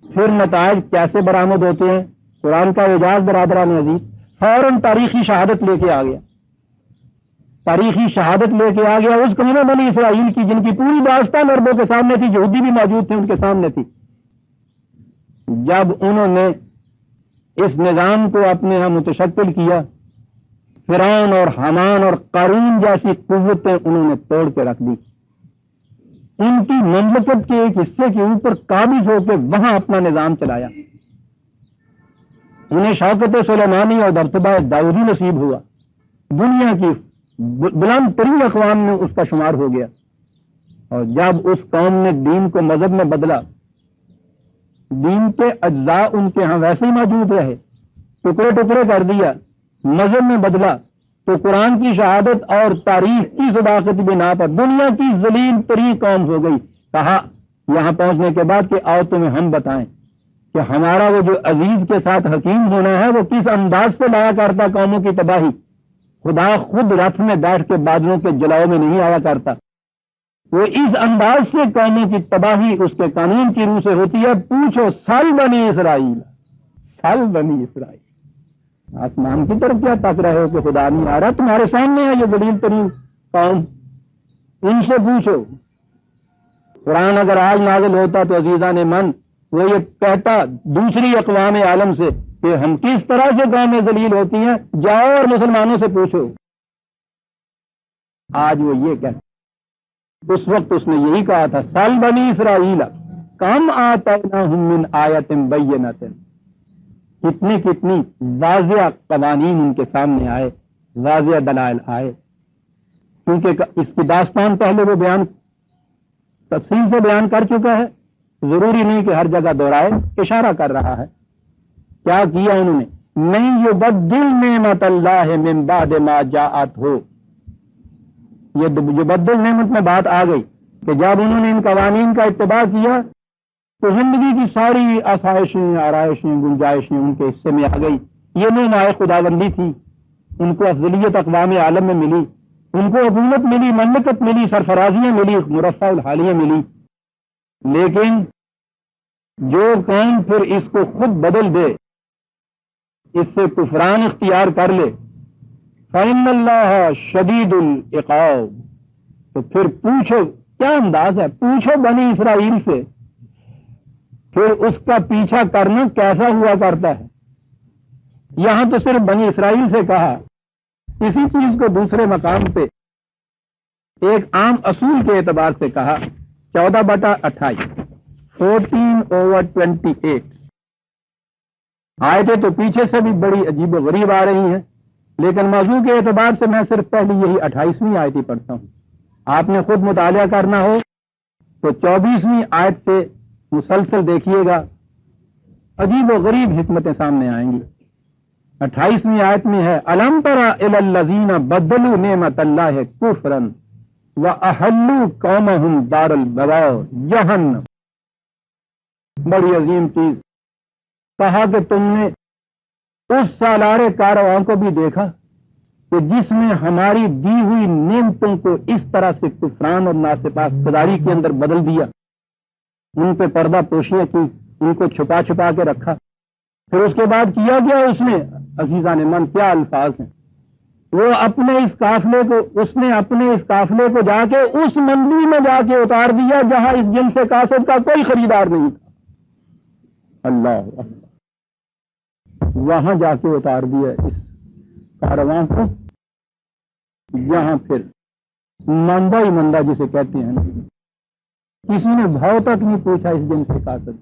پھر نتائج کیسے برآمد ہوتے ہیں؟ قرآن کا اعجاز برادران عزیز فوراً تاریخی شہادت لے کے آ گیا. تاریخی شہادت لے کے آ گیا اس قوم بنی اسرائیل کی، جن کی پوری داستان عربوں کے سامنے تھی، یہودی بھی موجود تھے ان کے سامنے تھی. جب انہوں نے اس نظام کو اپنے ہاں متشکل کیا، فرعون اور حامان اور قارون جیسی قوتیں انہوں نے توڑ کے رکھ دی. ان کی مملکت کے ایک حصے کے اوپر قابض ہو کے وہاں اپنا نظام چلایا. انہیں شوکت سلیمانی اور مرتبہ داؤدی نصیب ہوا، دنیا کی بلند ترین اقوام میں اس کا شمار ہو گیا۔ اور جب اس قوم نے دین کو مذہب میں بدلا، دین کے اجزاء ان کے ہاں ویسے ہی موجود رہے، ٹکڑے ٹکڑے کر دیا، مذہب میں بدلا، تو قرآن کی شہادت اور تاریخ کی صداقت بنا پر دنیا کی ذلیل ترین قوم ہو گئی۔ کہا یہاں پہنچنے کے بعد کہ آؤ تمہیں ہم بتائیں کہ ہمارا وہ جو عزیز کے ساتھ حکیم ہونا ہے وہ کس انداز سے لایا کرتا قوموں کی تباہی۔ خدا خود رتھ میں بیٹھ کے بادلوں کے جلاؤ میں نہیں آیا کرتا، وہ اس انداز سے قوموں کی تباہی اس کے قانون کی روح سے ہوتی ہے۔ پوچھو سل بنی اسرائیل، سل بنی اسرائیل، آسمان کی طرف کیا تک رہے ہو کہ خدا نہیں آ رہا؟ تمہارے سامنے ہے یہ ذلیل ترین قوم، ان سے پوچھو۔ قرآن اگر آج نازل ہوتا تو عزیزان من وہ یہ کہتا دوسری اقوام عالم سے کہ ہم کس طرح سے قومیں ذلیل ہوتی ہیں، جاؤ اور مسلمانوں سے پوچھو۔ آج وہ یہ کہتا، اس وقت اس نے یہی کہا تھا سل بنی اسرائیل کم آتیناہم من آیۃ بینۃ، کتنی کتنی واضح قوانین ان کے سامنے آئے، واضح دلائل آئے۔ کیونکہ اس کی داستان پہلے وہ بیان تفصیل سے بیان کر چکا ہے، ضروری نہیں کہ ہر جگہ دہرائے، اشارہ کر رہا ہے۔ کیا کیا انہوں نے؟ نہیں یبدل نعمت اللہ من بعد ما جاءت ہو، یہ جو بدل نعمت میں بات آ گئی کہ جب انہوں نے ان قوانین کا اتباع کیا تو زندگی کی ساری آسائشیں، آرائشیں، گنجائشیں ان کے حصے میں آ گئی۔ یہ نعمائے خداوندی تھی، ان کو افضلیت اقوام عالم میں ملی، ان کو حکومت ملی، مملکت ملی، سرفرازیاں ملی، مرفع الحالیاں ملی۔ لیکن جو قوم پھر اس کو خود بدل دے، اس سے کفران اختیار کر لے، فَإِنَّ اللَّهَ شَدِيدُ الْعِقَابِ، تو پھر پوچھو کیا انداز ہے، پوچھو بنی اسرائیل سے پھر اس کا پیچھا کرنا کیسا ہوا کرتا ہے۔ یہاں تو صرف بنی اسرائیل سے کہا، اسی چیز کو دوسرے مقام پہ ایک عام اصول کے اعتبار سے کہا، 14/28، 14/28 آیتیں تو پیچھے سے بھی بڑی عجیب و غریب آ رہی ہیں، لیکن موضوع کے اعتبار سے میں صرف پہلی یہی 28ویں آیت ہی پڑھتا ہوں۔ آپ نے خود مطالعہ کرنا ہو تو 24ویں آیت سے مسلسل دیکھیے گا، عجیب و غریب حکمتیں سامنے آئیں گی۔ 28ویں آیت میں ہے الم تر الی الذین بدلوا نعمت اللہ کفرا واحلوا قومهم دار البوار جہنم، بڑی عظیم چیز کہا کہ تم نے اس سالار کارواں کو بھی دیکھا کہ جس نے ہماری دی ہوئی نعمتوں کو اس طرح سے کفران اور ناسپاس خداری کے اندر بدل دیا، ان پہ پردہ پوشیاں کی، ان کو چھپا چھپا کے رکھا۔ پھر اس کے بعد کیا گیا اس نے، عزیزان من کیا الفاظ ہیں، وہ اپنے اس قافلے کو جا کے اس منڈی میں جا کے اتار دیا جہاں اس جنس کاسب کا کوئی خریدار نہیں تھا۔ اللہ وہاں جا کے اتار دیا اس کارواں کو، جہاں پھر مندہ ہی مندہ جسے کہتے ہیں، کسی نے بھاؤ تک نہیں پوچھا اس جنس کاسب۔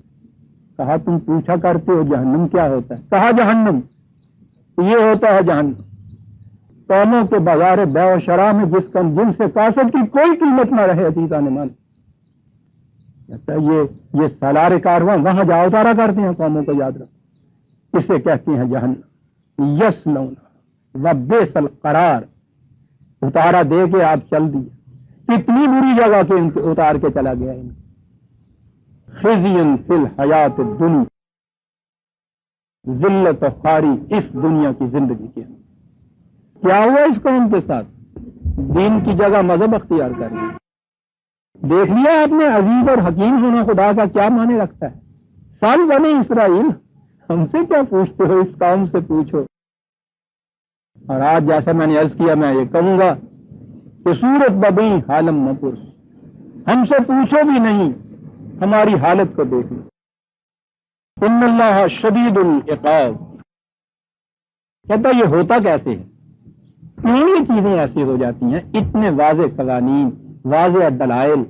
کہا تم پوچھا کرتے ہو جہنم کیا ہوتا ہے؟ کہا جہنم یہ ہوتا ہے جہنم، قوموں کے بازار بیع و شراء میں جس کا جنس کاسب کی کوئی قیمت نہ رہے۔ عزیزان من یہ سالار کارواں وہاں جا اتارا کرتے ہیں قوموں کو، یاد رکھو اسے کہتے ہیں جہنم۔ یصلون وبئس القرار، اتارا دے کے آپ چل دیے، اتنی بری جگہ سے ان کو اتار کے چلا گیا۔ خزی فی الحیات الدنیا، ذلت و خواری اس دنیا کی زندگی کے اندر۔ کیا ہوا اس قوم کے ساتھ؟ دین کی جگہ مذہب اختیار کر لیا۔ دیکھ لیا آپ نے عزیز اور حکیم ہونا خدا کا کیا معنی رکھتا ہے۔ سال بنی اسرائیل، ہم سے کیا پوچھتے ہو، اس قوم سے پوچھو۔ اور آج جیسا میں نے عرض کیا، میں یہ کہوں گا کہ صورت ببی حالم مپرس، ہم سے پوچھو بھی نہیں، ہماری حالت کو دیکھ لو۔ ان اللہ شدید العقاب، کہتا یہ ہوتا کیسے ہے، کیوں یہ چیزیں ایسی ہو جاتی ہیں؟ اتنے واضح قوانین، واضح دلائل،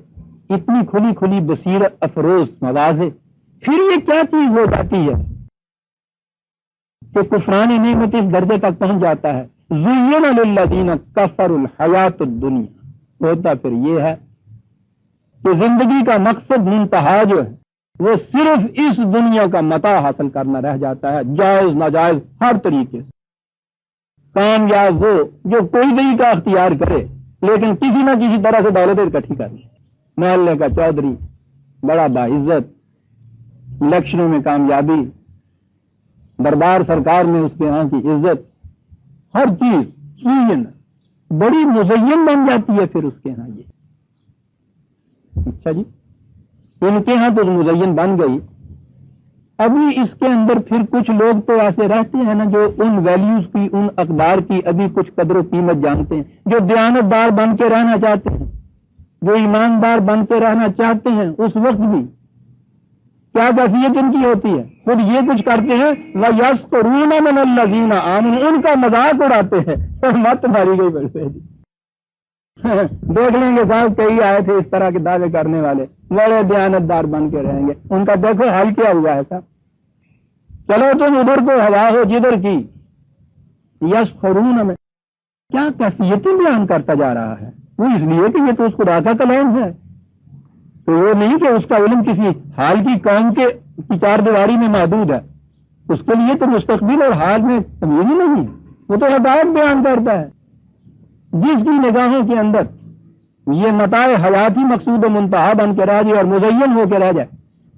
اتنی کھلی کھلی بصیرت افروز مواضح، پھر یہ کیا چیز ہو جاتی ہے کہ کفران نعمت اس درجے تک پہنچ جاتا ہے. زین للذین کفروا الحیات الدنیا، ہوتا پھر یہ ہے کہ زندگی کا مقصد منتہا جو ہے وہ صرف اس دنیا کا متاع حاصل کرنا رہ جاتا ہے، جائز ناجائز ہر طریقے سے. کامیاب وہ جو کوئی طریقہ اختیار کرے لیکن کسی نہ کسی طرح سے دولت اکٹھی کر لے. محلے کا چودھری، بڑا باعزت، الیکشنوں میں کامیابی، دربار سرکار میں اس کے یہاں کی عزت، ہر چیز مزین، بڑی مزین بن جاتی ہے پھر اس کے یہاں. یہ اچھا جی، ان کے یہاں تو مزین بن گئی. ابھی اس کے اندر پھر کچھ لوگ تو ایسے رہتے ہیں نا جو ان ویلیوز کی، ان اقدار کی ابھی کچھ قدر و قیمت جانتے ہیں، جو دیانتدار بن کے رہنا چاہتے ہیں، جو ایماندار بن کے رہنا چاہتے ہیں. اس وقت بھی کیا کیفیت ان کی ہوتی ہے؟ خود یہ کچھ کرتے ہیں وَيَسْخِرُونَ مِنَ الَّذِينَ آمَنُوا، ان کا مذاق اڑاتے ہیں. مت ماری گئی بڑے جی. دیکھ لیں گے صاحب کئی آئے تھے اس طرح کے دعوے کرنے والے، بڑے دیانتدار بن کے رہیں گے. ان کا دیکھو حل کیا ہوا ہے صاحب. چلو تم ادھر کو ہوا ہو جدھر کی. یسخرون میں کیا کیفیتیں بیان کرتا جا رہا ہے؟ وہ اس لیے کہ یہ تو اس خدا کا کلام ہے، تو وہ نہیں کہ اس کا علم کسی حال کی قوم کے چار دیواری میں محدود ہے. اس کے لیے تو مستقبل اور حال میں تمیز ہی نہیں ہے. وہ تو ہدایت بیان کرتا ہے. جس کی نگاہوں کے اندر یہ متاع حیاتی مقصود و منتہا بن کے رہ جائے اور مزین ہو کے رہ جائے،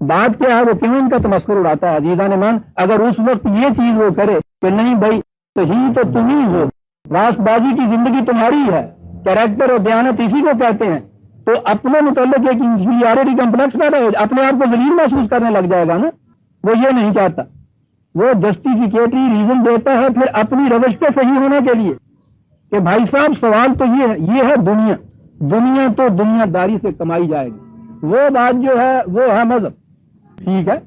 بات کیا ہے وہ کیوں ان کا تمسخر اڑاتا ہے؟ عزیزان مان، اگر اس وقت یہ چیز وہ کرے کہ نہیں بھائی صحیح تو تم ہی ہو، راست بازی کی زندگی تمہاری ہے، کیریکٹر اور دیانت اسی کو کہتے ہیں، تو اپنے متعلق ایک انفیریٹی کمپلیکس پیدا ہو، اپنے آپ کو ذلیل محسوس کرنے لگ جائے گا نا. وہ یہ نہیں چاہتا. وہ جسٹیفیکیٹری ریزن دیتا ہے پھر اپنی روش کے صحیح ہونے کے لیے کہ بھائی صاحب سوال تو یہ ہے دنیا تو دنیا داری سے کمائی جائے گی. وہ بات جو ہے وہ ہے مذہب. ٹھیک ہے،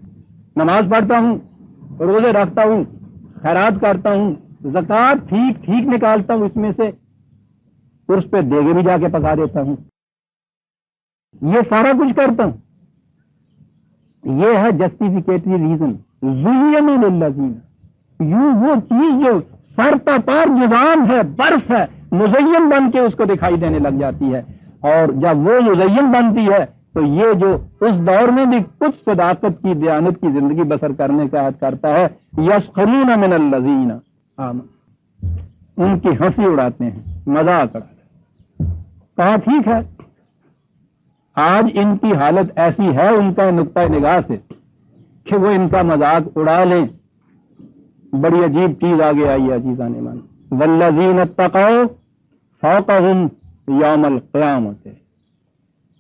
نماز پڑھتا ہوں، روزے رکھتا ہوں، خیرات کرتا ہوں، زکوٰۃ ٹھیک نکالتا ہوں، اس میں سے اس پہ دیگے بھی جا کے پکا دیتا ہوں، یہ سارا کچھ کرتا ہوں. یہ ہے جسٹیفیکیٹری ریزن. زین للذین، یوں وہ چیز جو سر پار نظام ہے، برف ہے، مزین بن کے اس کو دکھائی دینے لگ جاتی ہے. اور جب وہ مزین بنتی ہے تو یہ جو اس دور میں بھی کچھ صداقت کی، دیانت کی زندگی بسر کرنے کا عہد کرتا ہے، یسخرون من الذین آمنوا، ان کی ہنسی اڑاتے ہیں، مذاق اڑاتے ہیں. کہا ٹھیک ہے، آج ان کی حالت ایسی ہے ان کا نقطۂ نگاہ سے کہ وہ ان کا مذاق اڑا لیں. بڑی عجیب چیز آگے آئی ہے عزیزان ایمان. والذین اتقوا فوقہم یوم القیامت،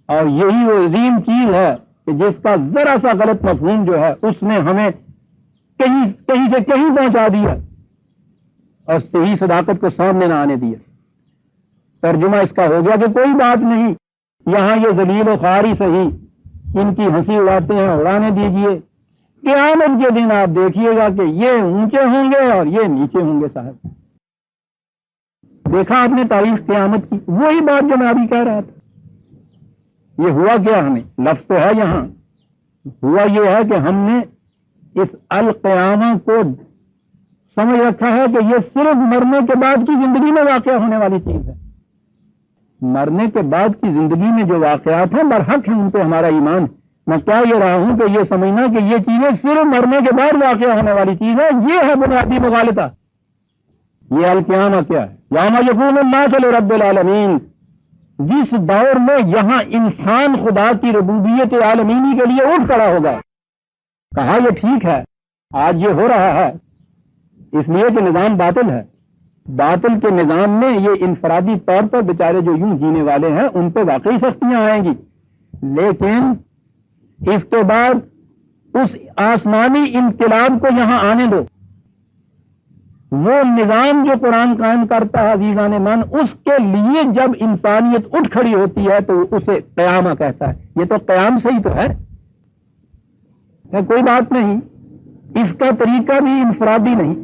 اور یہی وہ عظیم چیز ہے کہ جس کا ذرا سا غلط مفہوم جو ہے اس نے ہمیں کہیں سے کہیں پہنچا دیا اور صحیح صداقت کو سامنے نہ آنے دیا. ترجمہ اس کا ہو گیا کہ کوئی بات نہیں، یہاں یہ ذلیل و خوار ہی صحیح، ان کی ہنسی اڑاتے ہیں، اڑانے دیجئے. قیامت کے دن آپ دیکھیے گا کہ یہ اونچے ہوں گے اور یہ نیچے ہوں گے. صاحب دیکھا آپ نے تاریخ قیامت کی، وہی بات جو میں ابھی کہہ رہا تھا. یہ ہوا کیا؟ ہمیں لفظ تو ہے یہاں، ہوا یہ ہے کہ ہم نے اس القیامہ کو سمجھ رکھا ہے کہ یہ صرف مرنے کے بعد کی زندگی میں واقع ہونے والی چیز ہے. مرنے کے بعد کی زندگی میں جو واقعات ہیں برحق ہیں، ان پہ ہمارا ایمان. میں کیا یہ رہا ہوں کہ یہ سمجھنا کہ یہ چیزیں صرف مرنے کے بعد واقع ہونے والی چیز ہے، یہ ہے بنیادی مغالطہ. یہ القیامہ کیا ہے؟ یوم یقوم الناس لرب العالمین، جس دور میں یہاں انسان خدا کی ربوبیت عالمینی کے لیے اٹھ کھڑا ہوگا. کہا یہ ٹھیک ہے، آج یہ ہو رہا ہے اس لیے کہ نظام باطل ہے. باطل کے نظام میں یہ انفرادی طور پر بیچارے جو یوں جینے والے ہیں ان پہ واقعی سختیاں آئیں گی، لیکن اس کے بعد اس آسمانی انقلاب کو یہاں آنے دو. وہ نظام جو قرآن قائم کرتا ہے عزیزان من، اس کے لیے جب انسانیت اٹھ کھڑی ہوتی ہے تو اسے قیامہ کہتا ہے. یہ تو قیام سے ہی تو ہے، کوئی بات نہیں. اس کا طریقہ بھی انفرادی نہیں.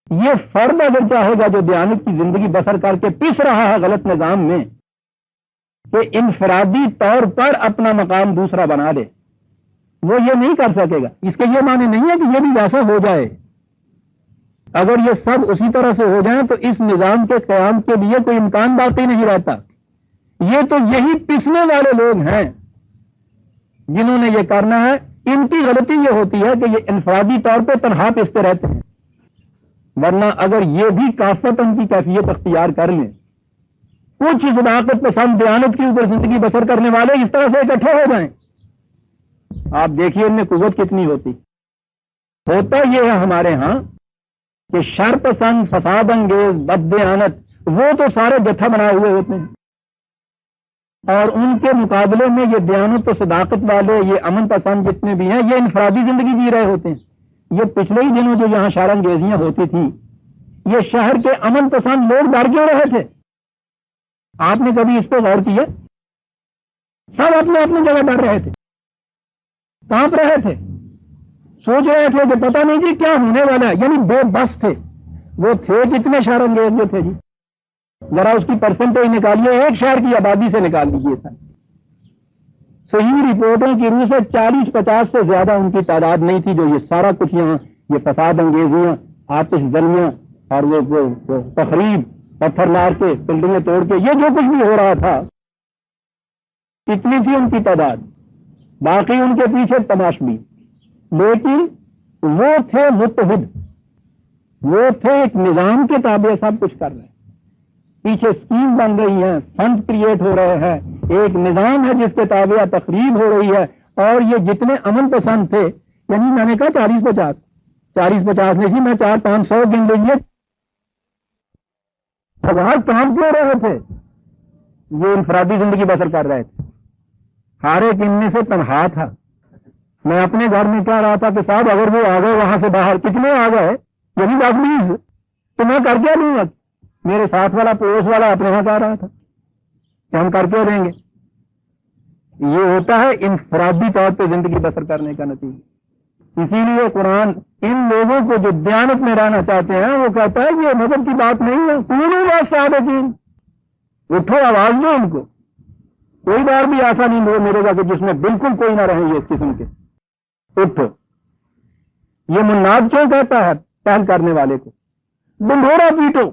یہ فرد اگر چاہے گا جو دیانت کی زندگی بسر کر کے پس رہا ہے غلط نظام میں، کہ انفرادی طور پر اپنا مقام دوسرا بنا دے، وہ یہ نہیں کر سکے گا. اس کے یہ معنی نہیں ہے کہ یہ بھی ویسا ہو جائے. اگر یہ سب اسی طرح سے ہو جائیں تو اس نظام کے قیام کے لیے کوئی امکان باقی نہیں رہتا. یہ تو یہی پسنے والے لوگ ہیں جنہوں نے یہ کرنا ہے. ان کی غلطی یہ ہوتی ہے کہ یہ انفرادی طور پہ تنہا پستے رہتے ہیں، ورنہ اگر یہ بھی کافتاً کی کیفیت اختیار کر لیں، کچھ صداقت پسند دیانت کے اوپر زندگی بسر کرنے والے اس طرح سے اکٹھے ہو جائیں، آپ دیکھیے ان میں قوت کتنی ہوتی. ہوتا یہ ہے ہمارے ہاں کہ شر پسند، فساد انگیز، بد دیانت وہ تو سارے جتھا بنائے ہوئے ہوتے ہیں، اور ان کے مقابلے میں یہ دیانت و صداقت والے، یہ امن پسند جتنے بھی ہیں، یہ انفرادی زندگی جی رہے ہوتے ہیں. یہ پچھلے ہی دنوں جو یہاں شر انگیزیاں ہوتی تھیں، یہ شہر کے امن پسند لوگ ڈر کیوں رہے تھے؟ آپ نے کبھی اس پہ غور کیا؟ سب اپنے اپنی جگہ ڈر رہے تھے، کانپ رہے تھے، سوچ رہے تھے کہ پتہ نہیں جی کیا ہونے والا ہے. یعنی بے بس تھے. وہ تھے کتنے شہر انگیز جو تھے جی، ذرا اس کی پرسنٹیج نکالیے، ایک شہر کی آبادی سے نکال لیجیے سر. صحیح رپورٹوں کی روح سے 40-50 سے زیادہ ان کی تعداد نہیں تھی جو یہ سارا کچھ یہاں یہ فساد انگیزیاں، آتش زنیاں اور وہ تخریب، پتھر مار کے، بلڈنگیں توڑ کے، یہ جو کچھ بھی ہو رہا تھا، اتنی تھی ان کی تعداد. باقی ان کے پیچھے تماشبی. لیکن وہ تھے متحد، وہ تھے ایک نظام کے تابع سب کچھ کر رہے ہیں. پیچھے اسکیم بن رہی ہیں، فنڈ کریٹ ہو رہے ہیں، ایک نظام ہے جس کے تابع تقریب ہو رہی ہے. اور یہ جتنے امن پسند تھے، یعنی میں نے کہا 40-50 نہیں، میں 400-500 گن لیجیے، ہزار کام کیوں رہے تھے؟ یہ انفرادی زندگی بسر کر رہے تھے. ہر ایک ان میں سے تنہا تھا. میں اپنے گھر میں کہہ رہا تھا کہ صاحب اگر وہ آ گئے وہاں سے باہر، کتنے آ گئے، یعنی 10-20، تو میں کر کے لوں گا. میرے ساتھ والا پڑوس والا اپنے یہاں کہہ رہا تھا کہ ہم کر کے دیں گے. یہ ہوتا ہے انفرادی طور پہ زندگی بسر کرنے کا نتیجہ. اسی لیے قرآن ان لوگوں کو جو دیانت میں رہنا چاہتے ہیں وہ کہتا ہے یہ مذہب کی بات نہیں ہے، کونوا صادقین، اٹھو آواز دو ان کو. کوئی بار بھی ایسا نہیں ملے گا کہ جس میں بالکل کوئی نہ رہے اس قسم کے. اٹھو. یہ مناد کیوں کہتا ہے پہل کرنے والے کو؟ ڈنڈورا پیٹو،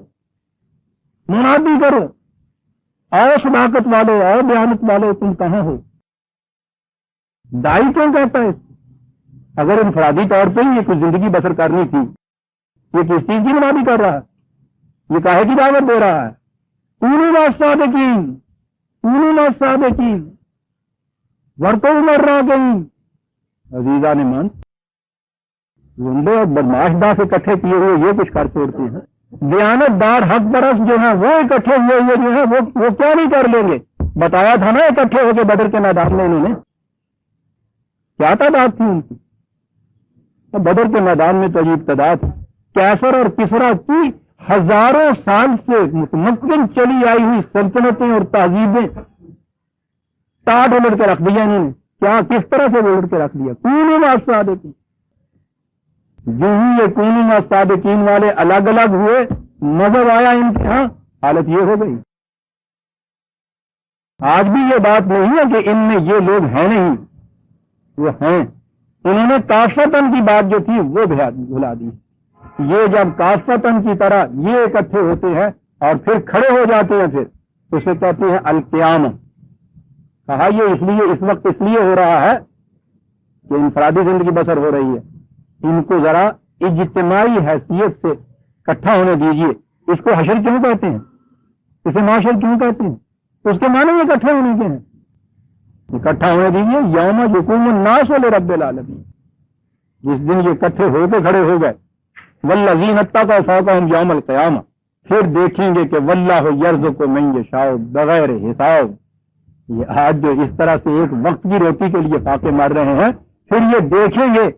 منادی کرو، آؤ صداقت والو، آؤ دیانت والو، تم کہاں ہو؟ دائی کیوں کہتا ہے؟ اگر انفرادی طور پہ یہ کچھ زندگی بسر کرنی تھی، یہ کس چیز کی منادی کر رہا ہے؟ یہ کاہے کی دعوت دے رہا ہے؟ کونوا صادقین، کونوا صادقین، ورتو مر رہا کہیں. عزیزہ نے من زندے اور بدماش دا سے اکٹھے کیے ہوئے یہ کچھ کر چھوڑتے ہیں. دیانت دار حق پرست جو ہیں وہ اکٹھے ہوئے جو ہیں وہ کیا نہیں کر لیں گے؟ بتایا تھا نا اکٹھے ہو کے بدر کے میدان میں انہوں نے کیا تعداد تھی ان کی. بدر کے میدان میں تو عجیب تعداد. کیسر اور کسرا کی ہزاروں سال سے متمکن چلی آئی ہوئی سلطنتیں اور تہذیبیں ٹاٹ الٹ کے رکھ دیا انہوں نے. کیا کس طرح سے الٹ کے رکھ دیا؟ کونوا صادقین. جو ہی یہ کونوا صادقین والے الگ الگ ہوئے، مذہب آیا ان کے ہاں، حالت یہ ہو گئی. آج بھی یہ بات نہیں ہے کہ ان میں یہ لوگ ہیں نہیں، وہ ہیں. انہوں نے کافتاً کی بات جو تھی وہ بھلا دی. یہ جب کافتاً کی طرح یہ اکٹھے ہوتے ہیں اور پھر کھڑے ہو جاتے ہیں، پھر اسے کہتے ہیں القیامہ. کہا یہ اس لیے اس وقت اس لیے ہو رہا ہے کہ انفرادی زندگی بسر ہو رہی ہے. ان کو ذرا اجتماعی حیثیت سے اکٹھا ہونے دیجیے. اس کو حشر کیوں کہتے ہیں؟ اسے معاشر کیوں کہتے ہیں؟ اس کے معنی یہ اکٹھے ہونے کے ہیں. اکٹھا ہونے دیجیے. یوم یقوم الناس لرب العالمین، جس دن یہ اکٹھے ہو کے کھڑے ہو گئے. والذین اتقوا فوقہم یوم القیامہ، پھر دیکھیں گے کہ واللہ یرزق من یشاء بغیر حساب. یہ آج جو اس طرح سے ایک وقت کی روٹی کے لیے فاقے مار رہے ہیں، پھر یہ دیکھیں گے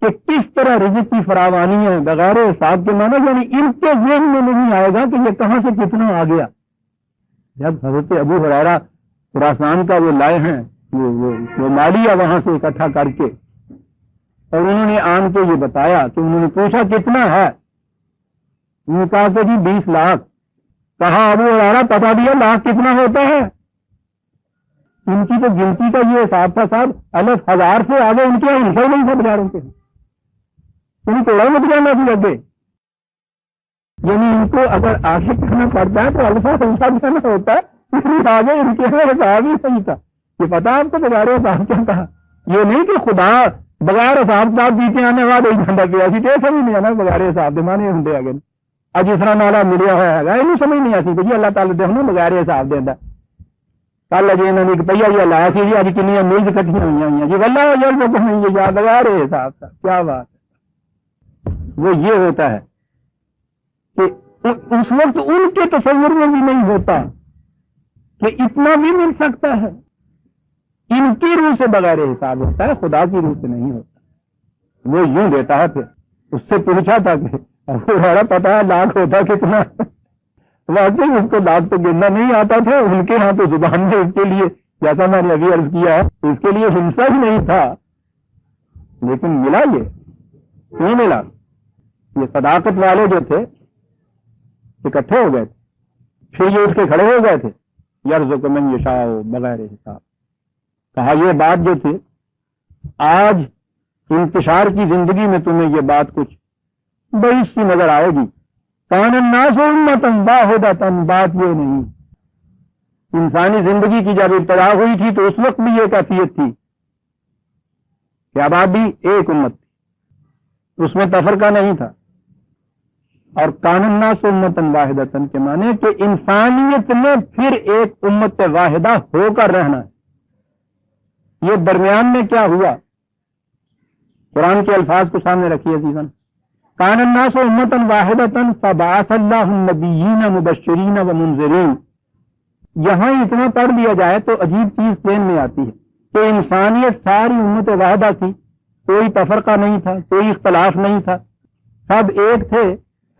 کہ کس طرح رزق کی فراوانی ہے بغیر حساب کے معنی. یعنی ان کے ذہن میں نہیں آئے گا کہ یہ کہاں سے کتنا آ گیا. جب حضرت ابو ہریرہ خراسان کا وہ لائے ہیں وہ مالیہ وہاں سے اکٹھا کر کے، اور انہوں نے آن کے یہ بتایا کہ انہوں نے پوچھا کتنا ہے، انہوں نے کہا کہ جی 20 لاکھ. کہا ابو ہریرہ پتا دیا لاکھ کتنا ہوتا ہے؟ ان کی تو گنتی کا یہ حساب تھا صاحب، 1000 سے آگے ان کے ہنسا ہی نہیں تھا بازاروں کے. انہیں توڑا مت جانا سی لگے. یعنی ان کو اگر آگے کہنا پڑتا ہے تو الفاظ حساب کہنا ہوتا ہے، اس لیے آگے ان کے حساب ہی صحیح تھا. یہ پتا آپ کو بغیر حساب کیا کہا؟ یہ نہیں کہ خدا بغیر حساب کتاب بیتے آنے والے جھنڈا پہ ایسی تو سمجھ نہیں آنا بغیر حساب دے مانے ہوں اگر اج اس طرح نالا ملیا ہوا ہے یہ سمجھ نہیں آتی جی اللہ تعالیٰ دیکھنا بغیر حساب دینا. کل جی انہوں نے ایک پہیا جی لایا سی جی اج کنیاں میز کٹیاں ہوئی جی ولہ نہیں یا بغیر حساب تھا. کیا بات ہے. وہ یہ ہوتا ہے کہ اس وقت ان کے تصور میں بھی نہیں ہوتا کہ اتنا بھی مل سکتا ہے. ان کی روح سے بغیر حساب ہوتا ہے، خدا کی روح سے نہیں ہوتا. وہ یوں دیتا ہے. پھر اس سے پوچھا تھا کہ پتا ہے لاکھ ہوتا کتنا؟ واقعی اس کو لاکھ تو گننا نہیں آتا تھا. ان کے ہاں تو زبان میں اس کے لیے جیسا میں نے ابھی عرض کیا ہے اس کے لیے ہنسا ہی نہیں تھا. لیکن ملا یہ کیوں ملا؟ یہ صداقت والے جو تھے اکٹھے ہو گئے تھے. پھر یہ اٹھ کے کھڑے ہو گئے تھے یرزق من یشاء بغیر حساب. کہا یہ بات جو تھی آج انتشار کی زندگی میں تمہیں یہ بات کچھ بڑی سی نظر آئے گی. کان الناس امۃ واحدۃ. بات یہ نہیں، انسانی زندگی کی جب ابتدا ہوئی تھی تو اس وقت بھی یہ کیفیت تھی کہ آبادی ایک امت تھی، اس میں تفرقہ نہیں تھا. اور کان الناس امۃ واحدۃ کے معنی کہ انسانیت میں پھر ایک امت واحدہ ہو کر رہنا ہے. یہ درمیان میں کیا ہوا؟ قرآن کے الفاظ کو سامنے رکھیے عزیزاً. کان الناس امۃ واحدۃ فبعث اللہ النبیین مبشرین ومنذرین. یہاں اتنا پڑھ لیا جائے تو عجیب چیز ذہن میں آتی ہے کہ انسانیت ساری امت واحدہ تھی، کوئی تفرقہ نہیں تھا، کوئی اختلاف نہیں تھا، سب ایک تھے.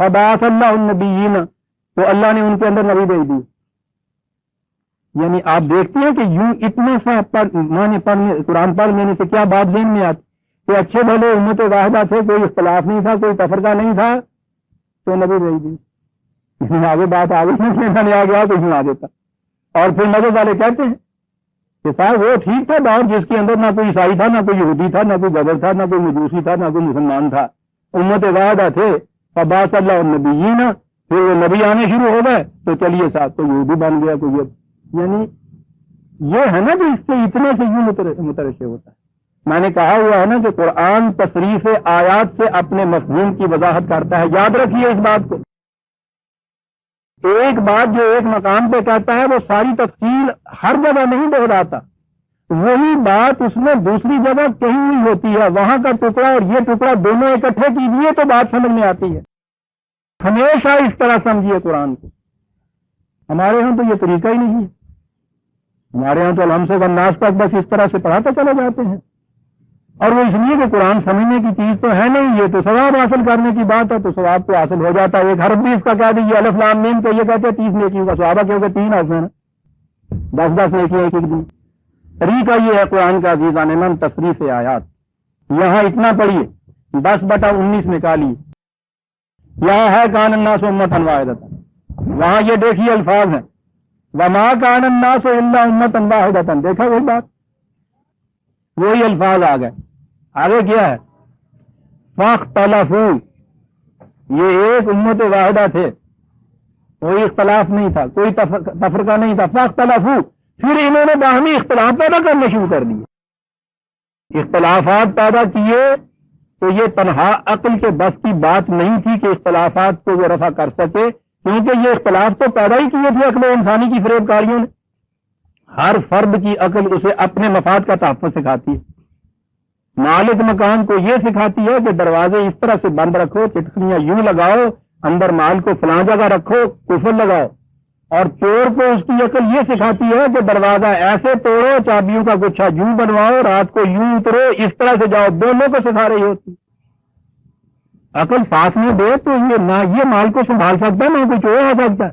فبعث اللہ النبیین، تو اللہ نے ان کے اندر نبی بھیج دی. یعنی آپ دیکھتے ہیں کہ یوں اتنا سا قرآن پڑھ لینے سے کیا بات ذہن میں آتی کہ اچھے بھلے امت واحدہ تھے، کوئی اختلاف نہیں تھا، کوئی تفرقہ نہیں تھا، تو نبی بھیج دی. آگے بات آگے نہیں آ گیا تو سنا دیتا. اور پھر مزے والے کہتے ہیں کہ صاحب وہ ٹھیک تھا دور جس کے اندر نہ کوئی عیسائی تھا، نہ کوئی یہودی تھا، نہ کوئی گبر تھا، نہ کوئی مجوسی تھا، نہ کوئی مسلمان تھا، امت واحدہ تھے. فبعث اللہ النبیین، پھر وہ نبی آنے شروع ہو گئے تو چلیے صاحب کوئی یہودی بن گیا کوئی. یعنی یہ ہے نا جو اس سے اتنے سے یوں مترشح ہوتا ہے. میں نے کہا ہوا ہے نا کہ قرآن تصریف آیات سے اپنے مفہوم کی وضاحت کرتا ہے. یاد رکھیے اس بات کو. ایک بات جو ایک مقام پہ کہتا ہے وہ ساری تفصیل ہر جگہ نہیں دہراتا. وہی بات اس میں دوسری جگہ کہیں ہوئی ہوتی ہے. وہاں کا ٹکڑا اور یہ ٹکڑا دونوں اکٹھے کیجیے تو بات سمجھ میں آتی ہے. ہمیشہ اس طرح سمجھیے قرآن کو. ہمارے ہاں تو یہ طریقہ ہی نہیں ہے. ہمارے ہاں تو الحمد سے والناس تک بس اس طرح سے پڑھاتے چلے جاتے ہیں. اور وہ اس لیے کہ قرآن سمجھنے کی چیز تو ہے نہیں، یہ تو ثواب حاصل کرنے کی بات ہے، تو ثواب تو حاصل ہو جاتا ہے. ایک حرف بھی اس کا کہہ دیجیے الف لام میم تو یہ کہتے ہیں 30 نیکیوں کا ثواب ہے، کیونکہ 3 حرف ہیں، 10 نیکیاں ایک ایک دن. طریقہ یہ ہے قرآن کا عزیزان من تصریف آیات. یہاں اتنا پڑھیے 10/19 نکالیے. یہاں ہے کان الناس امۃ واحدۃ، وہاں یہ دیکھیے الفاظ ہیں وما کان الناس الا امۃ واحدۃ. دیکھا وہی بات، وہی الفاظ آ گئے. آگے کیا ہے؟ فاختلفوا، یہ ایک امت واحدہ تھے، کوئی اختلاف نہیں تھا، کوئی تفرقہ نہیں تھا. فاختلفوا، پھر انہوں نے باہمی اختلاف پیدا کرنے شروع کر دیے. اختلافات پیدا کیے تو یہ تنہا عقل کے بس کی بات نہیں تھی کہ اختلافات کو وہ رفع کر سکے، کیونکہ یہ اختلاف تو پیدا ہی کیے تھے عقل انسانی کی فریب کاریوں نے. ہر فرد کی عقل اسے اپنے مفاد کا تحفظ سکھاتی ہے. مالک مکان کو یہ سکھاتی ہے کہ دروازے اس طرح سے بند رکھو، چٹکیاں یوں لگاؤ، اندر مال کو فلاں جگہ رکھو، کفر لگاؤ. اور چور کو اس کی عقل یہ سکھاتی ہے کہ دروازہ ایسے توڑو، چابیوں کا گچھا یوں بنواؤ، رات کو یوں اترو، اس طرح سے جاؤ. دونوں کو سکھا رہی ہوتی. عقل ساتھ میں دے تو یہ نہ یہ مال کو سنبھال سکتا ہے، نہ کوئی چور آ سکتا ہے.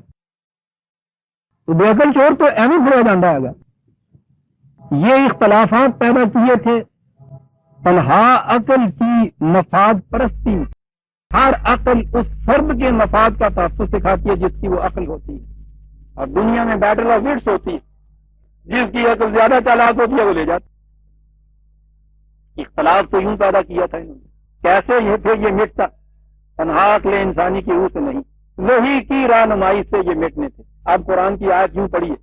تو بے عقل چور تو ایویں کھڑا جانا ہے. یہ اختلافات پیدا کیے تھے تنہا عقل کی مفاد پرستی. ہر عقل اس فرد کے مفاد کا تحفظ سکھاتی ہے جس کی وہ عقل ہوتی ہے. اور دنیا میں بیٹل آف وٹس ہوتی ہے، جس کی عقل زیادہ چالاک ہوتی ہے وہ لے جاتی. اختلاف تو یوں پیدا کیا تھا انہوں نے. کیسے یہ پھر یہ مٹتا؟ تنہا عقل انسانی کی روح سے نہیں. وہی کی رہنمائی سے یہ مٹنے تھے. آپ قرآن کی آیت یوں پڑھیے،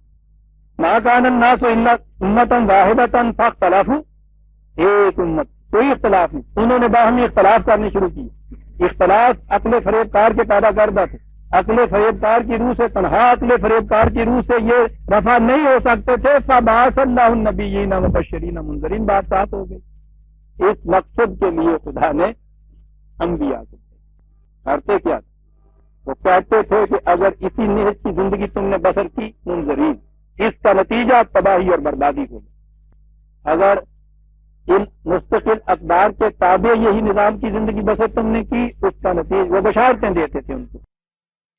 ما کان الناس الا امۃ واحدۃ فاختلفوا، ایک امت کوئی اختلاف نہیں، انہوں نے باہمی اختلاف کرنے شروع کیے. اختلاف عقل فریب کار کے پیدا کردہ تھے، عقل فریب کار کی روح سے، تنہا عقل فریب کار کی روح سے یہ رفع نہیں ہو سکتے تھے. فبعث اللہ النبیین مبشرین منذرین، بات ساتھ ہو گئی. اس مقصد کے لیے خدا نے انبیاء کو کرتے کیا تھے؟ وہ کہتے تھے کہ اگر اسی نہج کی زندگی تم نے بسر کی منذرین، اس کا نتیجہ تباہی اور بربادی ہوگا. اگر ان مستقل اقدار کے تابع یہی نظام کی زندگی بسر تم نے کی، اس کا نتیجہ وہ بشارتیں دیتے تھے ان کو،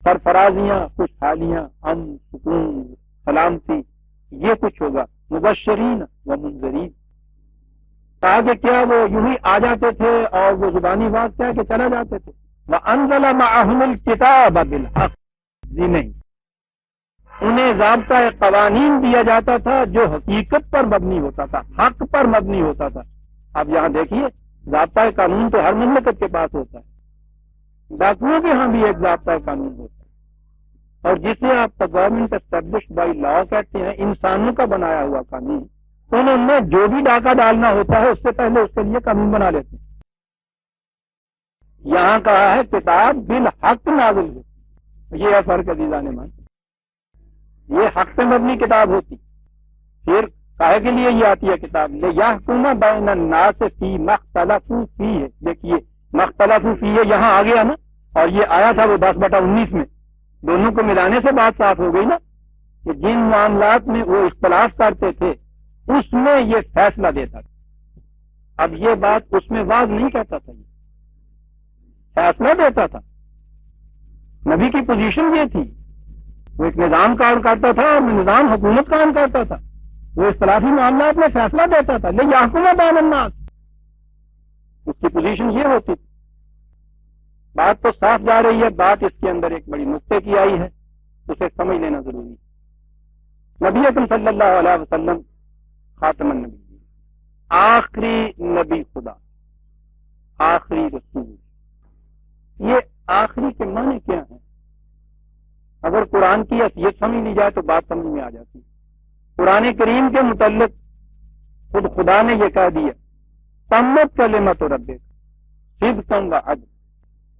سرفرازیاں، خوشحالیاں، امن، سکون، سلامتی، یہ کچھ ہوگا. مبشرین و منذرین، آگے کیا وہ یوں ہی آ جاتے تھے اور وہ زبانی بات کیا کہ چلا جاتے تھے. وَأَنزَلَ مَعَهُمُ الْكِتَابَ بِالْحَقِّ، جی نہیں، انہیں ضابطۂ قوانین دیا جاتا تھا جو حقیقت پر مبنی ہوتا تھا، حق پر مبنی ہوتا تھا. اب یہاں دیکھیے، ضابطۂ قانون تو ہر مملکت کے پاس ہوتا ہے، ڈاکوؤں کے ہاں بھی ایک ضابطۂ قانون ہوتا ہے، اور جسے آپ گورنمنٹ اسٹیبلشڈ بائی لا کہتے ہیں، انسانوں کا بنایا ہوا قانون. انہوں نے جو بھی ڈاکہ ڈالنا ہوتا ہے اس سے پہلے اس کے لیے قانون بنا لیتے ہیں. یہاں کہا ہے کتاب بالحق نازل ہوتی، یہ ہے فرق عزیزان مان. یہ حق سے مبنی کتاب ہوتی. پھر کاہے کے لیے یہ آتی ہے کتاب؟ لیحکم بین الناس فی ما اختلفوا فیہ. دیکھیے مختلف فیہ یہاں آ گیا نا، اور یہ آیا تھا وہ 10/19 میں. دونوں کو ملانے سے بات صاف ہو گئی نا کہ جن معاملات میں وہ اختلاف کرتے تھے اس میں یہ فیصلہ دیتا تھا. اب یہ بات اس میں واضح نہیں کہتا تھا، یہ فیصلہ دیتا تھا. نبی کی پوزیشن یہ تھی، وہ ایک نظام کام کرتا تھا اور نظام حکومت کام کرتا تھا. وہ اختلافی معاملات میں فیصلہ دیتا تھا. لیحکم بین الناس، اس کی پوزیشن یہ ہوتی تھی. بات تو صاف جا رہی ہے، بات اس کے اندر ایک بڑی نقطے کی آئی ہے، اسے سمجھ لینا ضروری ہے. نبی اکرم صلی اللہ علیہ وسلم خاتم النبی، آخری نبی خدا، آخری رسول. یہ آخری کے معنی کیا ہیں؟ اگر قرآن کی حیثیت سمجھ لی جائے تو بات سمجھ میں آ جاتی ہے. قرآن کریم کے متعلق خود خدا نے یہ کہہ دیا، تمت کلمت ربک صدقا وعدلا.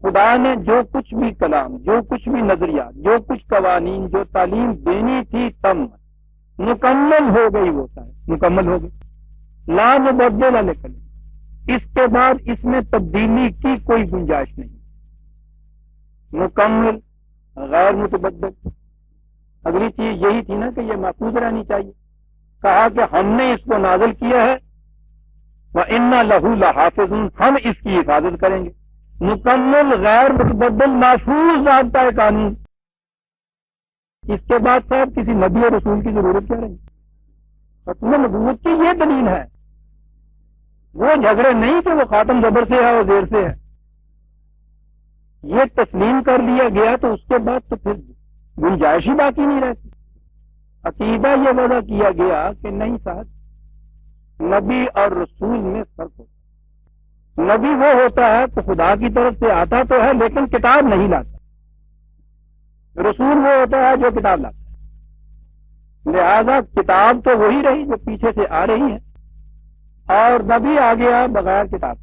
خدا نے جو کچھ بھی کلام، جو کچھ بھی نظریات، جو کچھ قوانین، جو تعلیم دینی تھی تم مکمل ہو گئی. وہ مکمل ہو گئی، لا مبدل لکلمہ. اس کے بعد اس میں تبدیلی کی کوئی گنجائش نہیں، مکمل غیر متبدل. اگلی چیز یہی تھی نا کہ یہ محفوظ رہنی چاہیے. کہا کہ ہم نے اس کو نازل کیا ہے، وَإِنَّا لَهُ لَحَافِظُونَ، ہم اس کی حفاظت کریں گے. مکمل غیر متبدل محفوظ ضابطۂ قانون. اس کے بعد صاحب کسی نبی اور رسول کی ضرورت کیا رہی؟ ختم نبوت کی یہ دلیل ہے. وہ جھگڑے نہیں کہ وہ خاتم زبر سے ہے اور زیر سے ہے. یہ تسلیم کر لیا گیا تو اس کے بعد تو پھر گنجائش ہی باقی نہیں رہتی. عقیدہ یہ وضع کیا گیا کہ نہیں صاحب، نبی اور رسول میں فرق ہوتا ہے. نبی وہ ہوتا ہے تو خدا کی طرف سے آتا تو ہے لیکن کتاب نہیں لاتا. رسول وہ ہوتا ہے جو کتاب لاتا ہے. لہذا کتاب تو وہی رہی جو پیچھے سے آ رہی ہے، اور نبی آ گیا بغیر کتاب.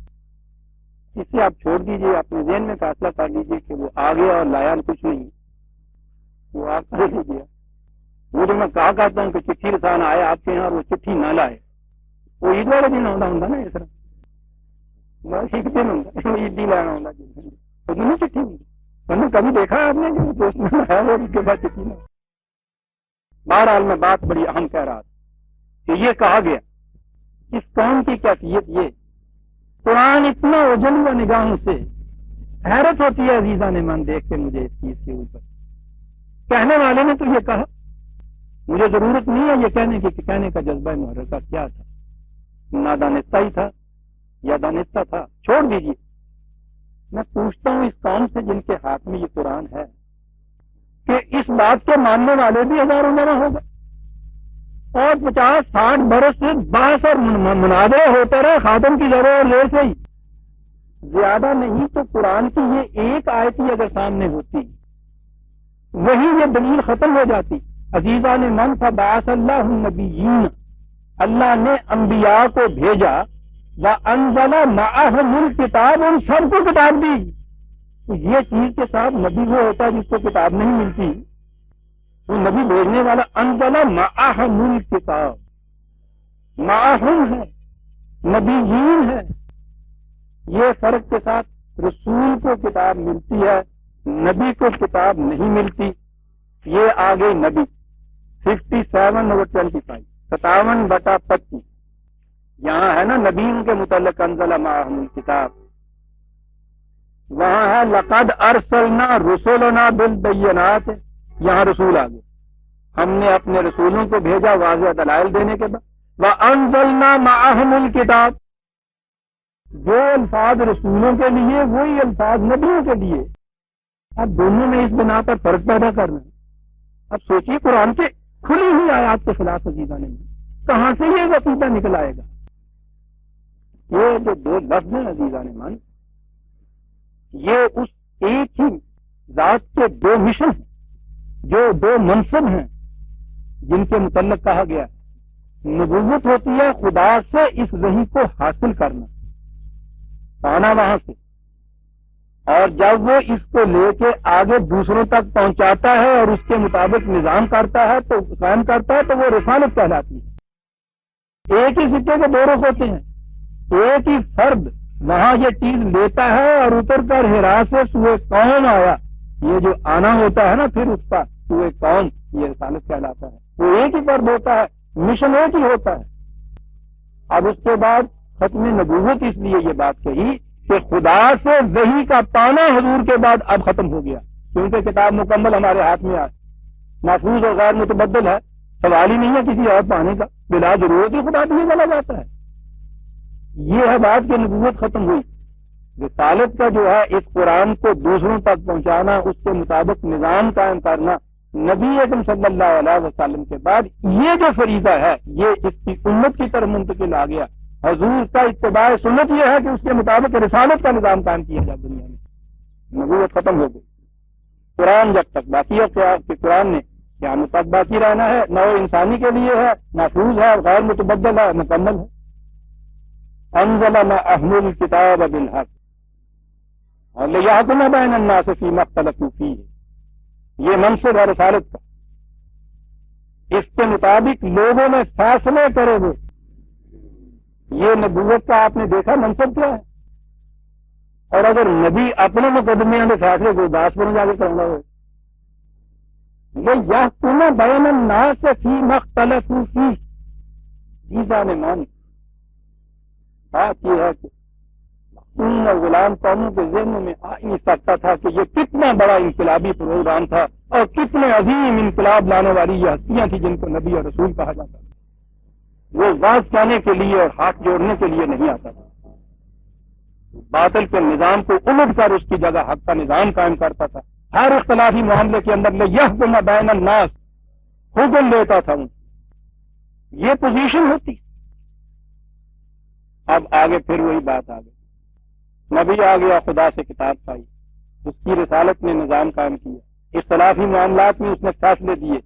اس سے آپ چھوڑ دیجئے، اپنے ذہن میں فیصلہ کر لیجئے کہ وہ آ گیا اور لایا کچھ نہیں. وہ آپ کر لیجیے. وہ جو میں کہا کرتا ہوں کہ چٹھی رسان آئے آپ کے یہاں اور وہ چٹھی نہ لائے، وہ عید والے دن آنا ہوں نا اس طرح. بس ایک دن ہوں عید ہی لانا ہوں نہیں چٹھی ہوں. میں نے کبھی دیکھا آپ نے کہ وہ دوست میں ہے اور اس کے بعد چٹھی نہ. بہرحال میں بات بڑی اہم کہہ رہا تھا کہ یہ کہا گیا اس قوم کی کیفیت یہ. قرآن اتنا اوجھل ہوا نگاہوں سے، حیرت ہوتی ہے عزیزان من دیکھ کے مجھے اس چیز کے اوپر. کہنے والے نے تو یہ کہا، مجھے ضرورت نہیں ہے یہ کہنے کی کہ کہنے کا جذبہ محرکہ کیا تھا، نادانستہ ہی تھا یا دانستہ تھا، چھوڑ دیجیے. میں پوچھتا ہوں اس قوم سے جن کے ہاتھ میں یہ قرآن ہے کہ اس بات کے ماننے والے بھی ہزاروں جمع ہوگا اور 50-60 برس سے بحث اور مناظرے ہوتے رہے خاتم کی ذرے اور زیر سے ہی. زیادہ نہیں تو قرآن کی یہ ایک آیت ہی اگر سامنے ہوتی وہی یہ دلیل ختم ہو جاتی. عزیزان من فبعث اللہ النبیین، اللہ نے انبیاء کو بھیجا، وانزل معہم الکتاب، ان سب کو کتاب دی. تو یہ چیز کے ساتھ نبی وہ ہوتا ہے جس کو کتاب نہیں ملتی، وہ نبی بھیجنے والا. انزل معہم الکتاب، معہم ہے، نبیین ہے. یہ فرق کے ساتھ رسول کو کتاب ملتی ہے، نبی کو کتاب نہیں ملتی. یہ آ گئی نبی 57/25، 57/25. یہاں ہے نا نبیین کے متعلق انزل معہم الکتاب، وہاں ہے لقد ارسلنا رسولنا بالبینات، یہاں رسول آ گئے. ہم نے اپنے رسولوں کو بھیجا واضح دلائل دینے کے بعد. وانزلنا معہم الکتاب، جو الفاظ رسولوں کے لیے وہی الفاظ نبیوں کے لیے. اب دونوں میں اس بنا پر فرق پیدا کرنا ہے. اب سوچیے قرآن کے کھلی ہوئی آیات کے خلاف عزیزان نے کہاں سے یہ عقیدہ نکل آئے گا؟ یہ جو دو لفظ ہیں عزیزان من، یہ اس ایک ہی ذات کے دو مشن ہیں، جو دو منصب ہیں جن کے متعلق کہا گیا. نبوت ہوتی ہے خدا سے اس وحی کو حاصل کرنا، پانا وہاں سے، اور جب وہ اس کو لے کے آگے دوسروں تک پہنچاتا ہے اور اس کے مطابق نظام کرتا ہے تو قائم کرتا ہے تو وہ رسالت کہلاتی ہے. ایک ہی سکے کے دو رخ ہوتے ہیں. ایک ہی فرد وہاں یہ چیز لیتا ہے اور اتر کر ہرا سے سوئے قوم آیا، یہ جو آنا ہوتا ہے نا پھر اس کا سوئے قوم، یہ رسالت کہلاتا ہے. وہ ایک ہی فرد ہوتا ہے، مشن ایک ہی ہوتا ہے. اب اس کے بعد ختم نبوت اس لیے یہ بات کہی کہ خدا سے وحی کا پانا حضور کے بعد اب ختم ہو گیا، کیونکہ کتاب مکمل ہمارے ہاتھ میں آئی، محفوظ اور غیر متبدل ہے. سوال ہی نہیں ہے کسی اور پانے کا، بلا ضرورت ہی خدا نہیں چلا جاتا ہے. یہ ہے بات کہ نبوت ختم ہوئی. رسالت کا جو ہے اس قرآن کو دوسروں تک پہنچانا، اس کے مطابق نظام قائم کرنا، نبی اکرم صلی اللہ علیہ وسلم کے بعد یہ جو فریضہ ہے یہ اس کی امت کی طرف منتقل آ گیا. حضور کا اتباع سنت یہ ہے کہ اس کے مطابق رسالت کا نظام قائم کیا جائے دنیا میں. نبوت ختم ہو گئی. قرآن جب تک باقی ہے کہ قرآن نے قیامت تک باقی رہنا ہے، نو انسانی کے لیے ہے، محفوظ ہے، غیر متبدل ہے، مکمل ہے. انزل معہم الکتاب بالحق اور لیحکم بین الناس فیما اختلفوا فیہ، یہ منصب ہے رسالت کا. اس کے مطابق لوگوں میں فیصلے کرے وہ. یہ نبوت کا آپ نے دیکھا منصب کیا ہے. اور اگر نبی اپنے مقدمے کے فیصلے کو داس پر جا کے کرنا ہو، یہ یحکم بین الناس فیما اختلفوا فیہ. عزیزان مان، بات یہ ہے کہ ان غلام قوموں کے ذہنوں میں آ نہیں سکتا تھا کہ یہ کتنا بڑا انقلابی پروگرام تھا اور کتنے عظیم انقلاب لانے والی یہ ہستیاں تھیں جن کو نبی اور رسول کہا جاتا تھا. وہ واز کہنے کے لیے اور ہاتھ جوڑنے کے لیے نہیں آتا تھا، باطل کے نظام کو الٹ کر اس کی جگہ حق کا نظام قائم کرتا تھا. ہر اختلافی معاملے کے اندر لیحکم بین الناس حکم دیتا تھا. یہ پوزیشن ہوتی. اب آگے پھر وہی بات آ گئی. نبی آ گیا، خدا سے کتاب پائی، اس کی رسالت نے نظام قائم کیا. اختلافی معاملات میں اس نے فیصلے دیے.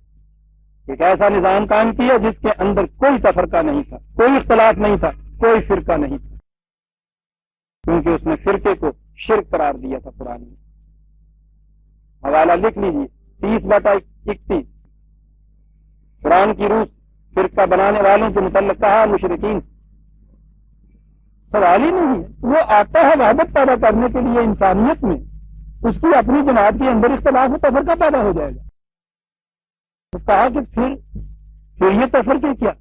ایک ایسا نظام قائم کیا جس کے اندر کوئی تفرقہ نہیں تھا، کوئی اختلاف نہیں تھا، کوئی فرقہ نہیں تھا، کیونکہ اس نے فرقے کو شرک قرار دیا تھا. قرآن میں حوالہ لکھ لیجیے 30/31. قرآن کی روح فرقہ بنانے والوں کے متعلق کہا مشرکین. سوال ہی نہیں ہے، وہ آتا ہے وحدت پیدا کرنے کے لیے انسانیت میں، اس کی اپنی جماعت کے اندر اختلاف و تفرقہ پیدا ہو جائے گا. تو کہا کہ پھر یہ تفرقے کیا؟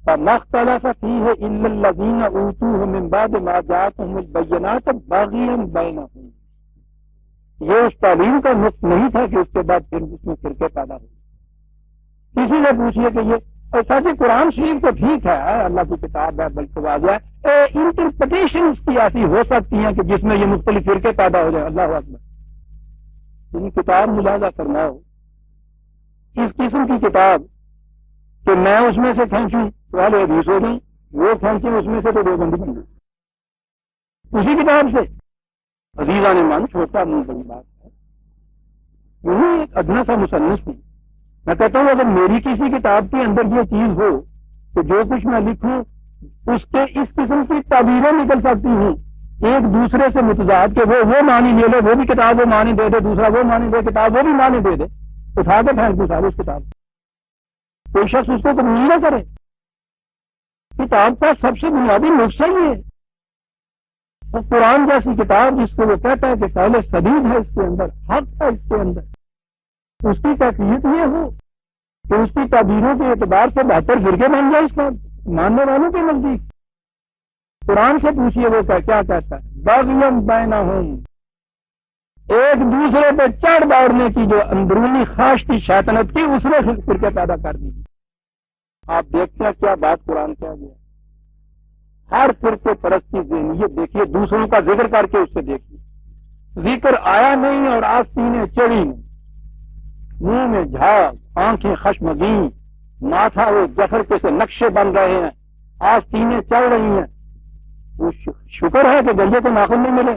فَمَا اخْتَلَفَ فِيهِ إِلَّا الَّذِينَ أُوتُوهُ مِن بَعْدِ مَا جَاءَتْهُمُ الْبَيِّنَاتُ بَغْيًا بَيْنَهُمْ. یہ اس تعلیم کا نقص نہیں تھا کہ اس کے بعد پھر اس میں فرقے پیدا ہوئے. کسی نے پوچھئے کہ یہ ایسا کہ قرآن شریف تو ٹھیک ہے، اللہ کی کتاب ہے، بلکہ واضح ہے، انٹرپریٹیشن اس کی ایسی ہو سکتی ہیں کہ جس میں یہ مختلف فرقے پیدا ہو جائیں. اللہ اکبر. یعنی کتاب ملاحظہ فرماؤ، اس قسم کی کتاب کہ میں اس میں سے کھینچوں تو اہل حدیث ہو گئی، وہ کھینچیں اس میں سے تو دیوبندی بن گئی اسی کتاب سے. عزیزان من، چھوٹا منہ بڑی بات ہے. یہی ایک ادنا سا مصنف ہوں. میں کہتا ہوں اگر میری کسی کتاب کے اندر یہ چیز ہو تو جو کچھ میں لکھوں اس کے اس قسم کی تعبیریں نکل سکتی ہوں ایک دوسرے سے متضاد کے وہ معنی لے لے، وہ بھی کتاب وہ معنی دے دے، دوسرا وہ معنی دے کتاب وہ بھی معنی دے دے، اٹھا کے پھینک دوں سارے اس کتاب. کوئی شخص اس کو قبول نہ کرے. کتاب کا سب سے بنیادی نقصہ یہ ہے. اور قرآن جیسی کتاب جس کو وہ کہتا ہے کہ پہلے سدید ہے، اس کے اندر حق ہے، اس کے اندر اس کی کیفیت یہ ہو کہ اس کی تعبیروں کے اعتبار سے بہتر فرقے بن جائے اس کا ماننے والوں کے نزدیک. قرآن سے پوچھئے وہ کیا کہتا ہے؟ بغیم بینہم، ایک دوسرے پہ چڑھ دوڑنے کی جو اندرونی خواہش تھی شیطنت کی، اس نے فرقے پیدا کر دی. آپ دیکھتے ہیں کیا بات قرآن کہہ گیا. ہر فرقے پرستی ذہنیت دیکھیے، دوسروں کا ذکر کر کے اس سے دیکھیے. ذکر آیا نہیں اور آستینیں چڑھی نہیں، منہ میں جھاگ، آنکھیں خشمگین، ماتھا وہ جفر کے سے نقشے بن رہے ہیں، آستینیں چل رہی ہیں. وہ شکر ہے کہ گلے کو ناخن نہیں ملے.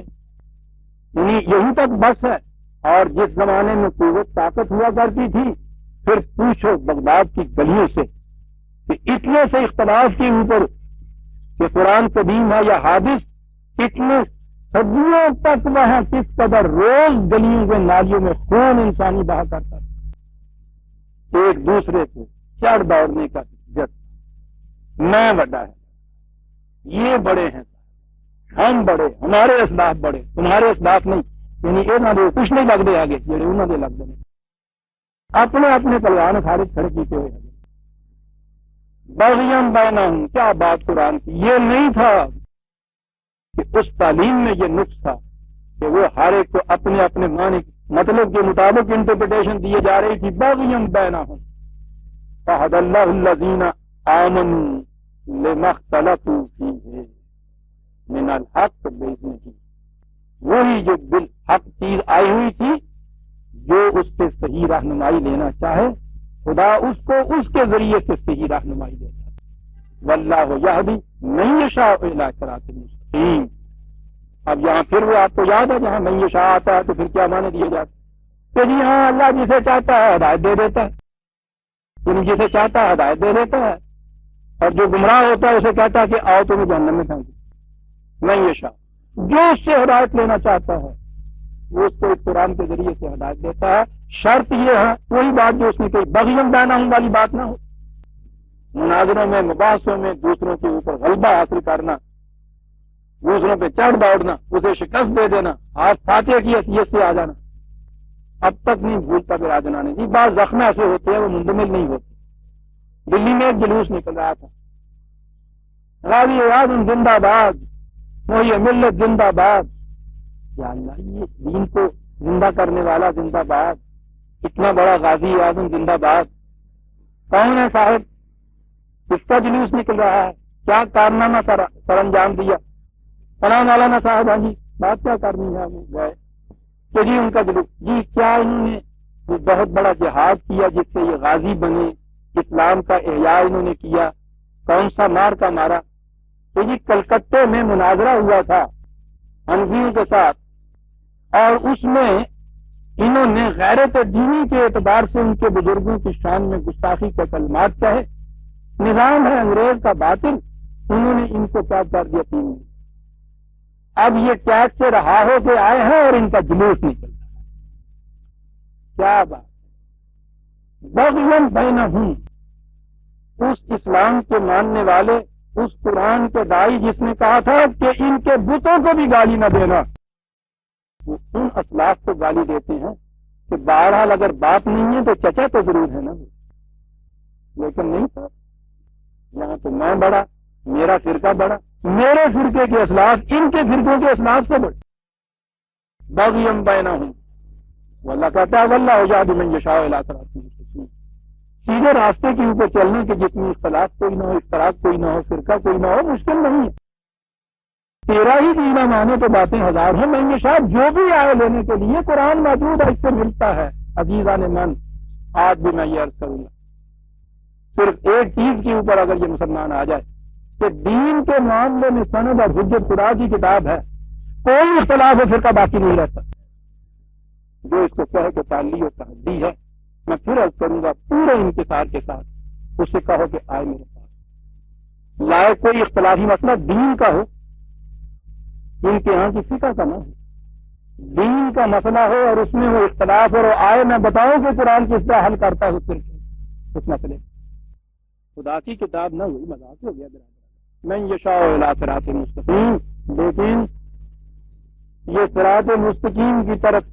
یعنی یہی تک بس ہے. اور جس زمانے میں قوت طاقت ہوا کرتی تھی، پھر پوچھو بغداد کی گلیوں سے کہ اتنے سے اختلاف کے اوپر کہ قرآن قدیم ہے یا حادث، اتنے صدیوں تک وہاں کس قدر روز گلیوں کے نالیوں میں خون انسانی بہا کرتا تھا. ایک دوسرے سے چڑھ دوڑنے کا جذبہ. میں بڑا ہے، یہ بڑے ہیں، ہم بڑے، ہمارے اسلاف بڑے، تمہارے اسلاف نہیں. یعنی انہوں نے کچھ نہیں لگتے آگے جڑے انہوں نے لگتے ہیں. اپنے اپنے پلوان کھڑے کیتے ہوئے ہیں. بغیم بینہم، کیا بات قرآن کی. یہ نہیں تھا کہ اس تعلیم میں یہ نقص تھا کہ وہ ہر ایک کو اپنے اپنے معنی مطلب کے مطابق انٹرپریٹیشن دیے جا رہی تھی. بغیم بینہم فہد اللہ الذین آمنوا لما اختلفوا فیہ من الحق بإذنہ. وہی جو بالحق چیز آئی ہوئی تھی، جو اس سے صحیح رہنمائی لینا چاہے خدا اس کو اس کے ذریعے سے صحیح رہنمائی دیتا ہے. واللہ یہدی من یشاء الی صراط مستقیم. اب یہاں پھر وہ آپ کو یاد ہے جہاں من یشاء آتا ہے تو پھر کیا معنی دیے جاتے کہ جی ہاں اللہ جسے چاہتا ہے ہدایت دے دیتا ہے. یعنی جسے چاہتا ہے ہدایت دے دیتا ہے، اور جو گمراہ ہوتا ہے اسے کہتا ہے کہ آؤ تمہیں جہنم میں پھینک دو. من یشاء، جو اس سے ہدایت لینا چاہتا ہے وہ اس کو اس قرآن کے ذریعے سے ہدایت دیتا ہے. شرط یہ ہے وہی بات جو اس نے کہی، بغیم بینہم والی بات نہ ہو. مناظروں میں، مباحثوں میں دوسروں کے اوپر غلبہ حاصل کرنا، دوسروں پہ چڑھ دوڑنا، اسے شکست دے دینا، آپ فاتح کی حیثیت سے آ جانا. اب تک نہیں بھولتا پھر آ جانا نہیں. بعض زخم ایسے ہوتے ہیں وہ مندمل نہیں ہوتے. دلی میں ایک جلوس نکل رہا تھا، غازی اعظم زندہ باد، محی ملت زندہ باد. یا اللہ، یہ دین کو زندہ کرنے والا زندہ باد، اتنا بڑا غازی اعظم زندہ باد کون ہے صاحب؟ کس کا جلوس نکل رہا ہے؟ کیا کارنامہ سر انجام دیا؟ فلاں مولانا صاحب، ہاں جی بات کیا کرنی ہے؟ وہ گئے کہ جی ان کا جلوس، جی کیا انہوں نے وہ بہت بڑا جہاد کیا جس سے یہ غازی بنے، اسلام کا احیاء انہوں نے کیا، کون سا مار کا مارا؟ تو جی کلکتے میں مناظرہ ہوا تھا حنفیوں کے ساتھ، اور اس میں انہوں نے غیرت دینی کے اعتبار سے ان کے بزرگوں کی شان میں گستاخی کے کلمات کہے. نظام ہے انگریز کا باطل، انہوں نے ان کو کیا کر دیا 3 دن. اب یہ قید سے رہا ہو کے آئے ہیں اور ان کا جلوس نکل رہا ہے. کیا بات! بغیم بینہم، اس اسلام کے ماننے والے، اس قرآن کے دائی جس نے کہا تھا کہ ان کے بتوں کو بھی گالی نہ دینا، وہ ان اسلاف کو گالی دیتے ہیں کہ بہرحال اگر باپ نہیں ہے تو چچا تو ضرور ہے نا. لیکن نہیں تھا، یہاں تو میں بڑا، میرا فرقہ بڑا، میرے فرقے کے اسلاف ان کے فرقوں کے اسلاف سے بڑے. بغیم بینہم، واللہ کہتا ہے واللہ یہدی من یشاء الی صراط مستقیم. سیدھے راستے کے اوپر چلنے کے جس میں اختلاف کوئی نہ ہو، افتراق کوئی نہ ہو، فرقہ کوئی نہ ہو، مشکل نہیں ہے. تیرا ہی دینا مانے تو باتیں ہزار ہیں. میں شاید جو بھی آئے لینے کے لیے قرآن موجود ہے، اس سے ملتا ہے. عزیزان من، آج بھی میں یہ عرض کروں گا، صرف ایک چیز کے اوپر اگر یہ مسلمان آ جائے کہ دین کے معاملے میں سند اور حجت خدا کی کتاب ہے، کوئی اختلاف و فرقہ باقی نہیں رہتا. جو اس کو کہے کہ تعلیق و تحدی ہے، میں پھر عرض کروں گا پورے انکسار کے ساتھ، اس سے کہو کہ آئے میرے پاس، لائے کوئی اختلافی مسئلہ دین کا ہو، ان کے یہاں کی فقہ کا نہ ہو، دین کا مسئلہ ہو اور اس میں وہ اختلاف اور آئے، میں بتاؤں کہ قرآن کس طرح حل کرتا ہے اس مسئلے، خدا کی کتاب نہ ہوئی، مذاق ہو گیا برادر، من یشاء الی صراط مستقیم، لیکن یہ صراط مستقیم کی طرف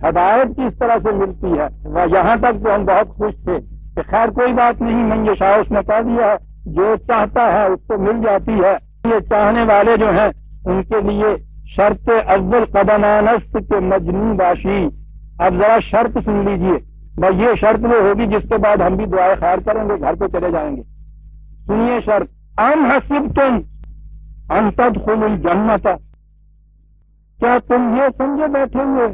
ہدایت کس طرح سے ملتی ہے، یہاں تک تو ہم بہت خوش تھے کہ خیر کوئی بات نہیں، من یشاء اس نے کہہ دیا ہے، جو چاہتا ہے اس کو مل جاتی ہے، یہ چاہنے والے جو ہیں ان کے لیے شرط اول قدمانست کے مجنون باشی۔ اب ذرا شرط سن لیجئے، بھائی یہ شرط وہ ہوگی جس کے بعد ہم بھی دعائیں خیر کریں گے، گھر پہ چلے جائیں گے۔ سنیے شرط، ام حسبتم ان تدخلوا الجنت، کیا تم یہ سمجھے بیٹھے ہوئے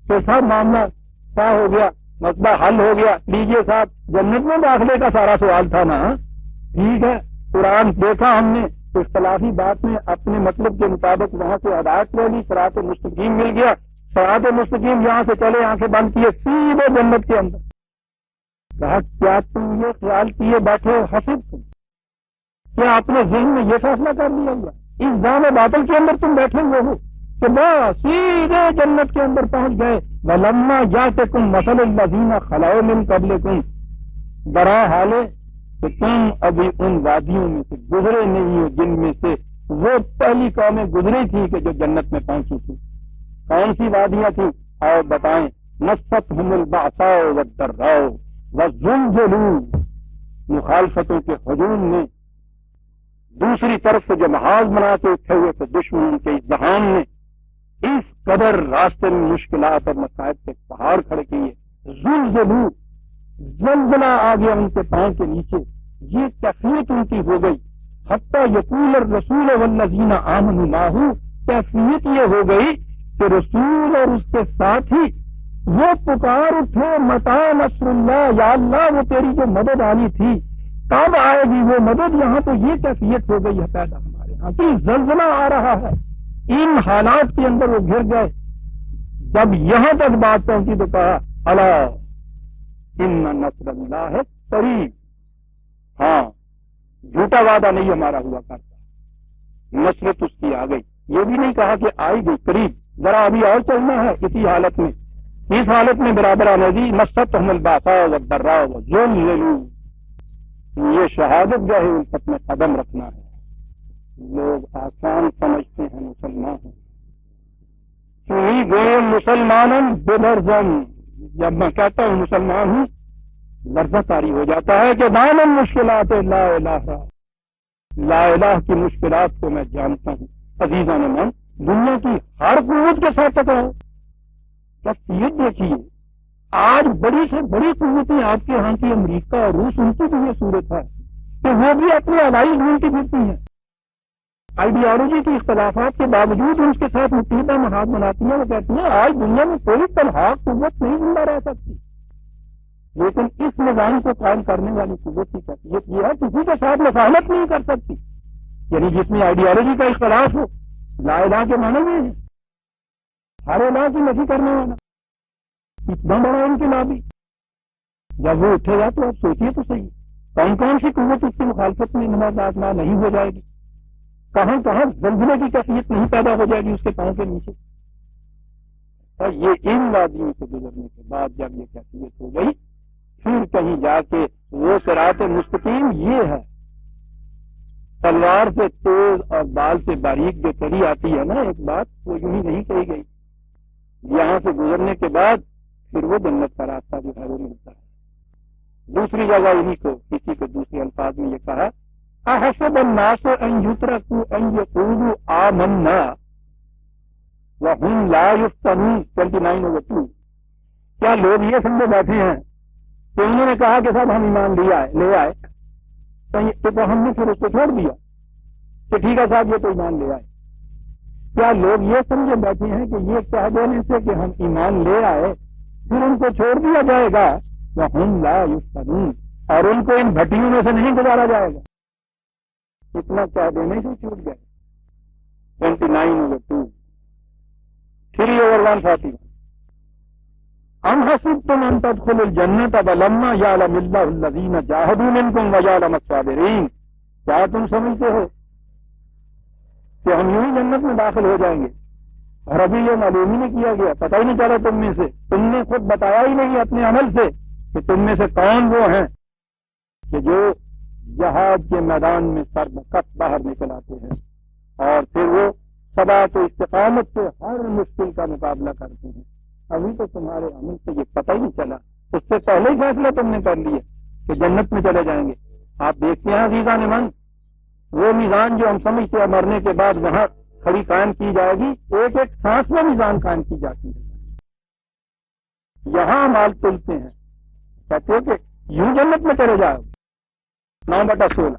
کہ سب معاملہ طے ہو گیا، مسئلہ حل ہو گیا، لیجیے صاحب جنت میں داخلے کا سارا سوال تھا نا، ٹھیک ہے قرآن دیکھا ہم نے، اختلافی بات میں اپنے مطلب کے مطابق وہاں سے ہدایت لے لی، صراط مستقیم مل گیا، صراط مستقیم یہاں سے چلے، آنکھیں بند کیے سیدھے جنت کے اندر۔ کہا کیا تم یہ خیال کیے بیٹھے ہو، حسب تم کیا اپنے ذہن میں یہ فیصلہ کر لیا ہوا، اس دام باطل کے اندر تم بیٹھے ہوئے ہو کہ بس سیدھے جنت کے اندر پہنچ گئے۔ وَلَمَّا جَاءَكُم مَثَلُ الَّذِينَ خَلَوْا مِن قَبْلِكُم، برا حال ہے کہ تم ابھی ان وادیوں میں سے گزرے نہیں ہو جن میں سے وہ پہلی قومیں گزری تھی کہ جو جنت میں پہنچی تھی۔ کون سی وادیاں تھیں؟ اور بتائیں، مَسَّتْهُمُ الْبَأْسَاءُ وَالضَّرَّاءُ وَزُلْزِلُوا، مخالفتوں کے ہجوم نے، دوسری طرف سے جو محاذ بنا کے اٹھے ہوئے تھے دشمنوں کے ازدحام نے اس قدر راستے میں مشکلات اور مصائب کے پہاڑ کھڑے کیے، زلزلوا، زلزلہ آ گیا ان کے پاؤں کے نیچے، یہ کیفیت ان کی ہو گئی، حتی یقول الرسول والذین آمنوا معہ، کیفیت یہ ہو گئی کہ رسول اور اس کے ساتھی وہ پکار اٹھے، متی نصر اللہ، یا اللہ وہ تیری جو مدد آنی تھی کب آئے گی وہ مدد، یہاں تو یہ کیفیت ہو گئی ہے پیدا ہمارے یہاں کہ زلزلہ آ رہا ہے۔ ان حالات کے اندر وہ گر گئے، جب یہاں تک بات پہنچی تو کہا الا ان نصر اللہ قریب، ہاں جھوٹا وعدہ نہیں ہمارا ہوا کرتا، نصرت اس کی آ گئی، یہ بھی نہیں کہا کہ آئی گئی، قریب، ذرا ابھی اور چلنا ہے اسی حالت میں، اس حالت میں برادران عزیز، مستهم الباساء والضراء وزلزلوا، یہ شہادت گاہ الفت میں قدم رکھنا ہے۔ لوگ آسان سمجھتے ہیں مسلمان ہیں، چنی گئے مسلمانن بلرزن، جب میں کہتا ہوں مسلمان ہوں لرزہ طاری ہو جاتا ہے کہ دامن مشکلات لا الہ، لا الہ کی مشکلات کو میں جانتا ہوں۔ عزیزان من، دنیا کی ہر قوت کے ساتھ ٹکراؤ، کیفیت دیکھیے، آج بڑی سے بڑی قوتیں آپ کے ہاں کی امریکہ اور روس، ان کی بھی یہ صورت ہے کہ وہ بھی اپنے الائز ڈھونڈتی پھرتی ہیں، آئیڈیالوجی کے اختلافات کے باوجود ان کے ساتھ متحدہ محاذ بناتی ہیں، وہ کہتی ہیں آج دنیا میں کوئی تنہا قوت نہیں زندہ رہ سکتی، لیکن اس نظام کو قائم کرنے والی قوت کی کیفیت یہ ہے کسی کے ساتھ مفاہمت نہیں کر سکتی، یعنی جس میں آئیڈیالوجی کا اختلاف ہو، لا الہ کے معنی میں ہے ہر الہ کی نفی کرنے والا، اتنا بڑا انقلابی، جب وہ اٹھے گا تو آپ سوچیے تو صحیح کون کون سی قوت اس کی مخالفت میں نماز آزما نہیں ہو جائے گی، کہاں کہاں زلزلے کی کیفیت نہیں پیدا ہو جائے گی اس کے پاؤں کے نیچے۔ اور یہ ان وادیوں سے گزرنے کے بعد جب یہ کیفیت ہو گئی، پھر کہیں جا کے وہ صراط مستقیم یہ ہے، تلوار سے تیز اور بال سے باریک جو چلی آتی ہے نا ایک بات، وہ یوں ہی نہیں کہی گئی، یہاں سے گزرنے کے بعد پھر وہ جنت کا راستہ جو ہے وہ ملتا ہے۔ دوسری جگہ انہی کو کسی کو دوسرے الفاظ میں یہ کہا، احسب الناس ان یترکوا ان یقولوا آمنا وهم لا یفتنون، 29/2، کیا لوگ یہ سمجھے بیٹھے ہیں کہ انہوں نے کہا کہ صاحب ہم ایمان لے آئے تو ہم نے پھر اس کو چھوڑ دیا کہ ٹھیک ہے صاحب یہ تو ایمان لے آئے، کیا لوگ یہ سمجھے بیٹھے ہیں کہ یہ کہہ دینے سے کہ ہم ایمان لے آئے پھر ان کو چھوڑ دیا جائے گا، وهم لا یفتنون، اور ان کو ان بھٹیوں میں سے نہیں گزارا جائے گا، اتنا کہہ دینے سے چھوٹ گئے۔ 29/2، 3/141، ام حسبتم ان تدخلوا الجنت ولما یعلم اللہ الذین جاہدوا منکم ویعلم الصابرین، کیا تم سمجھتے ہو کہ ہم یوں ہی جنت میں داخل ہو جائیں گے اور ابھی یہ معلوم ہی نہیں کیا گیا، پتہ ہی نہیں چلا تم میں سے، تم نے خود بتایا ہی نہیں اپنے عمل سے کہ تم میں سے کون وہ ہیں کہ جو جہاد کے میدان میں سر بکت باہر نکل آتے ہیں اور پھر وہ ثبات و استقامت سے ہر مشکل کا مقابلہ کرتے ہیں۔ ابھی تو تمہارے عمل سے یہ پتہ ہی نہیں چلا، اس سے پہلے ہی فیصلہ تم نے کر لیا کہ جنت میں چلے جائیں گے۔ آپ دیکھتے ہیں عزیزان من، وہ میزان جو ہم سمجھتے ہیں مرنے کے بعد وہاں کھڑی قائم کی جائے گی، ایک ایک سانس میں میزان قائم کی جاتی ہے۔ یہاں مال تلتے ہیں، کہتے ہیں کہ یوں جنت میں چلے جاؤ۔ 9/16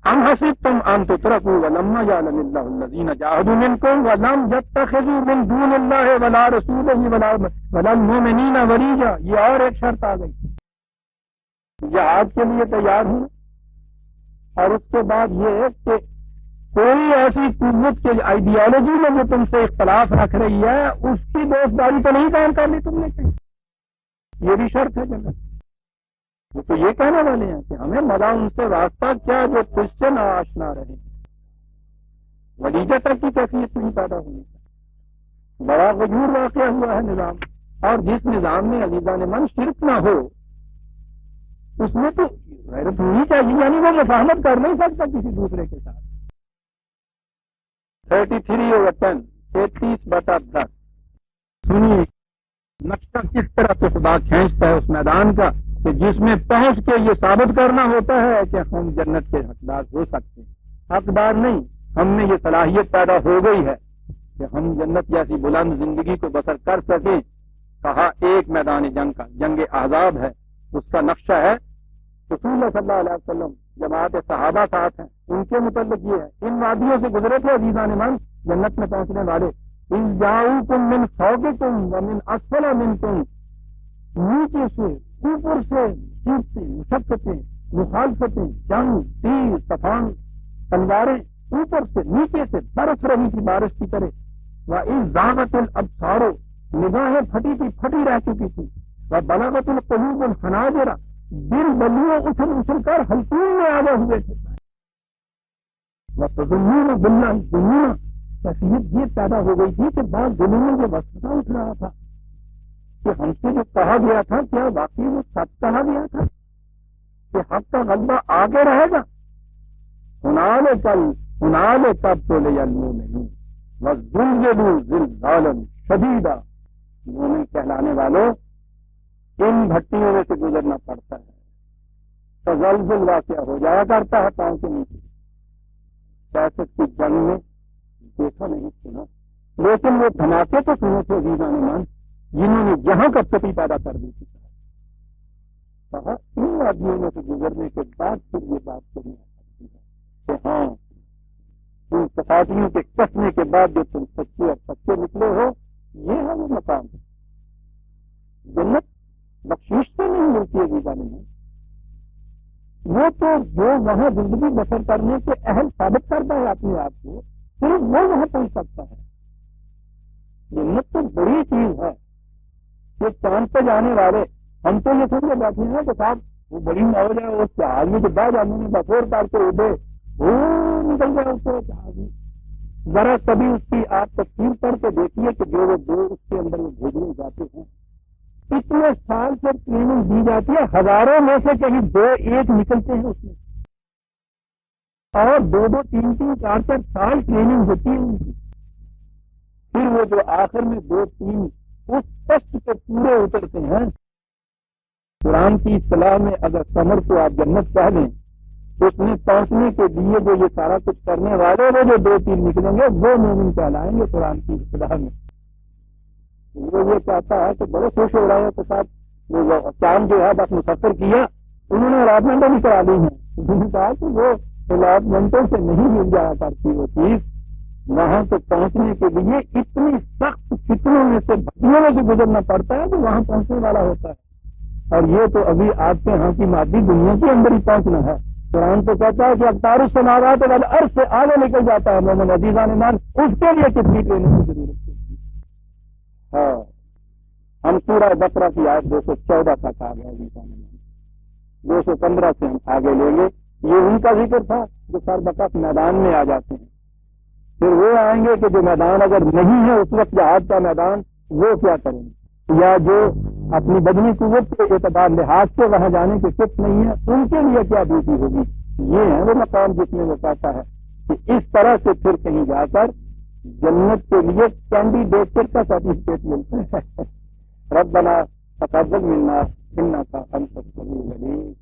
ام حسبتم ان تتركوا ولما يعلم الله الذين جاهدوا منكم ولم يتخذوا من دون الله ولا رسوله ولا المؤمنين وليجا، یہ اور ایک شرط آ گئی، جہاد کے لیے تیار ہوں، اور اس کے بعد یہ ہے کہ کوئی ایسی قوت کے آئیڈیالوجی میں جو تم سے اختلاف رکھ رہی ہے اس کی دوستداری تو نہیں قائم کرنی تم نے کہیں، یہ بھی شرط ہے جنت۔ وہ تو یہ کہنے والے ہیں کہ ہمیں ملا ان سے راستہ کیا جو تجھ سے نہ آشنا رہے، ولیجہ تک کی کیفیت نہیں پیدا ہونے کا، بڑا غجور واقعہ ہوا ہے نظام، اور جس نظام میں عزیزان من شرک نہ ہو اس میں تو غیرت ہونی چاہیے، یعنی وہ مفاہمت کر نہیں سکتا کسی دوسرے کے ساتھ۔ 33/10 33/10 سنیے نقشہ کس طرح سے خدا کھینچتا ہے اس میدان کا کہ جس میں پہنچ کے یہ ثابت کرنا ہوتا ہے کہ ہم جنت کے حقدار ہو سکتے ہیں، حقدار نہیں، ہم میں یہ صلاحیت پیدا ہو گئی ہے کہ ہم جنت جیسی بلند زندگی کو بسر کر سکیں۔ کہا ایک میدان جنگ کا، جنگ احزاب ہے، اس کا نقشہ ہے رسول اللہ صلی اللہ علیہ وسلم، جماعت صحابہ ساتھ ہیں، ان کے متعلق یہ ہے، ان وادیوں سے گزرے تھے عزیزان من جنت میں پہنچنے والے، ان جاؤکم من فوقکم ومن اسفل منکم، نیچے سے اوپر سے چیخیں، مشقتیں، مخالفتیں، جنگ، تیر، طوفان، تلواریں، اوپر سے نیچے سے برس رہی تھی بارش کی طرح، وَإِذْ زَاغَتِ الْأَبْصَارُ، نگاہیں پھٹی تھی، پھٹی رہ چکی تھی، وَبَلَغَتِ الْقُلُوبُ الْحَنَاجِرَ، دل بلیوں اچھل اچھل کر حلقوم میں آگے ہوئے تھے، وَتَظُنُّونَ بِاللَّهِ الظُّنُونَ، کیفیت یہ پیدا ہو گئی تھی کہ بعض دلوں میں یہ وسوسہ اٹھ رہا تھا کہ ہم سے جو کہا گیا تھا کیا واقعی وہ سچ کہا گیا تھا کہ حق کا غلبہ آگے رہے گا۔ ہنالے تب تو لے المؤمنون وزلزلوا زلزالا شدیدا، مومن کہلانے والوں ان بھٹیوں میں سے گزرنا پڑتا ہے، تزلزل واقعہ ہو جایا کرتا ہے پاؤں کے نیچے، سیاست کی جنگ میں دیکھا نہیں سنا، لیکن وہ دھماکے تو سنے تھے عزیزان من جنہوں نے یہاں کپکپی پیدا کر دی تھی۔ کہا ان آدمیوں میں سے گزرنے کے بعد پھر یہ بات کرنی آ سکتی ہے کہ ہاں ان صفاتیوں کے کسنے کے بعد جو تم سچے اور سچے نکلے ہو، یہ ہے وہ مقام۔ جنت بخشش سے نہیں ملتی ہے عزیزان من، وہ تو جو وہاں زندگی بسر کرنے کے اہل ثابت کرتا ہے اپنے آپ کو، صرف وہ وہاں پہنچ سکتا ہے۔ جنت تو بڑی چیز ہے کہ چاند پہ جانے والے ہم تو یہ سمجھے بیٹھے ہیں کہ صاحب وہ بڑی موج ہے، اس جہاز میں جو بہ جانے میں بفور کر کے اڑے وہ نکل گیا اس سے جہاز میں، ذرا کبھی اس کی آپ تفصیل پڑھ کے دیکھیے کہ جو وہ دو اس کے اندر وہ بھیجنے جاتے ہیں، اتنے سال سے ٹریننگ دی جاتی ہے، ہزاروں میں سے کہیں 2-1 نکلتے ہیں اس میں، اور 2-2, 3-3, 4-4 سال ٹریننگ ہوتی ہے ان کی، پھر وہ جو آخر میں 2-3 اس ٹیسٹ پہ پورے اترتے ہیں۔ قرآن کی اصطلاح میں اگر سمر کو آپ جنت کہہ لیں تو اس میں پہنچنے کے لیے جو یہ سارا کچھ کرنے والے وہ جو 2-3 نکلیں گے وہ مومن کہلائیں گے قرآن کی اصطلاح میں۔ وہ یہ چاہتا ہے کہ بڑے خوش ہو رہے ہیں کہ صاحب وہ چاند جو ہے بس مسافر کیا، انہوں نے الاٹمنٹیں بھی کرا لی ہیں، انہوں نے کہا کہ وہ الاٹمنٹوں سے نہیں مل جایا کرتی وہ چیز، وہاں تک پہنچنے کے لیے اتنی سخت فتنوں میں سے بھٹیوں میں سے گزرنا پڑتا ہے کہ وہاں پہنچنے والا ہوتا ہے، اور یہ تو ابھی آپ کے ہاں کی مادی دنیا کے اندر ہی پہنچنا ہے۔ قرآن تو کہتا ہے کہ اقطار السماوات والارض سے آگے نکل جاتا ہے مومن عزیزان ایمان، اس کے لیے کتنی ٹریننگ کی ضرورت ہے۔ ہاں ہم سورہ بقرہ کی آیت 214 تک آ گئے، 215 سے ہم آگے لیں گے۔ یہ ان کا ذکر تھا جو سربقت میدان میں آ جاتے ہیں۔ پھر وہ آئیں گے کہ جو میدان اگر نہیں ہے اس وقت جہاد کا میدان، وہ کیا کریں گے، یا جو اپنی بدنی قوت کے اعتبار لحاظ سے وہاں جانے کی فکر نہیں ہے، ان کے لیے کیا ڈیوٹی ہوگی۔ یہ ہے وہ مقام جس میں وہ کہتا ہے کہ اس طرح سے پھر کہیں جا کر جنت کے لیے کینڈیڈیٹ کا سرٹیفکیٹ ملتا ہے۔ ربنا تقبل منا انک انت السمیع العلیم۔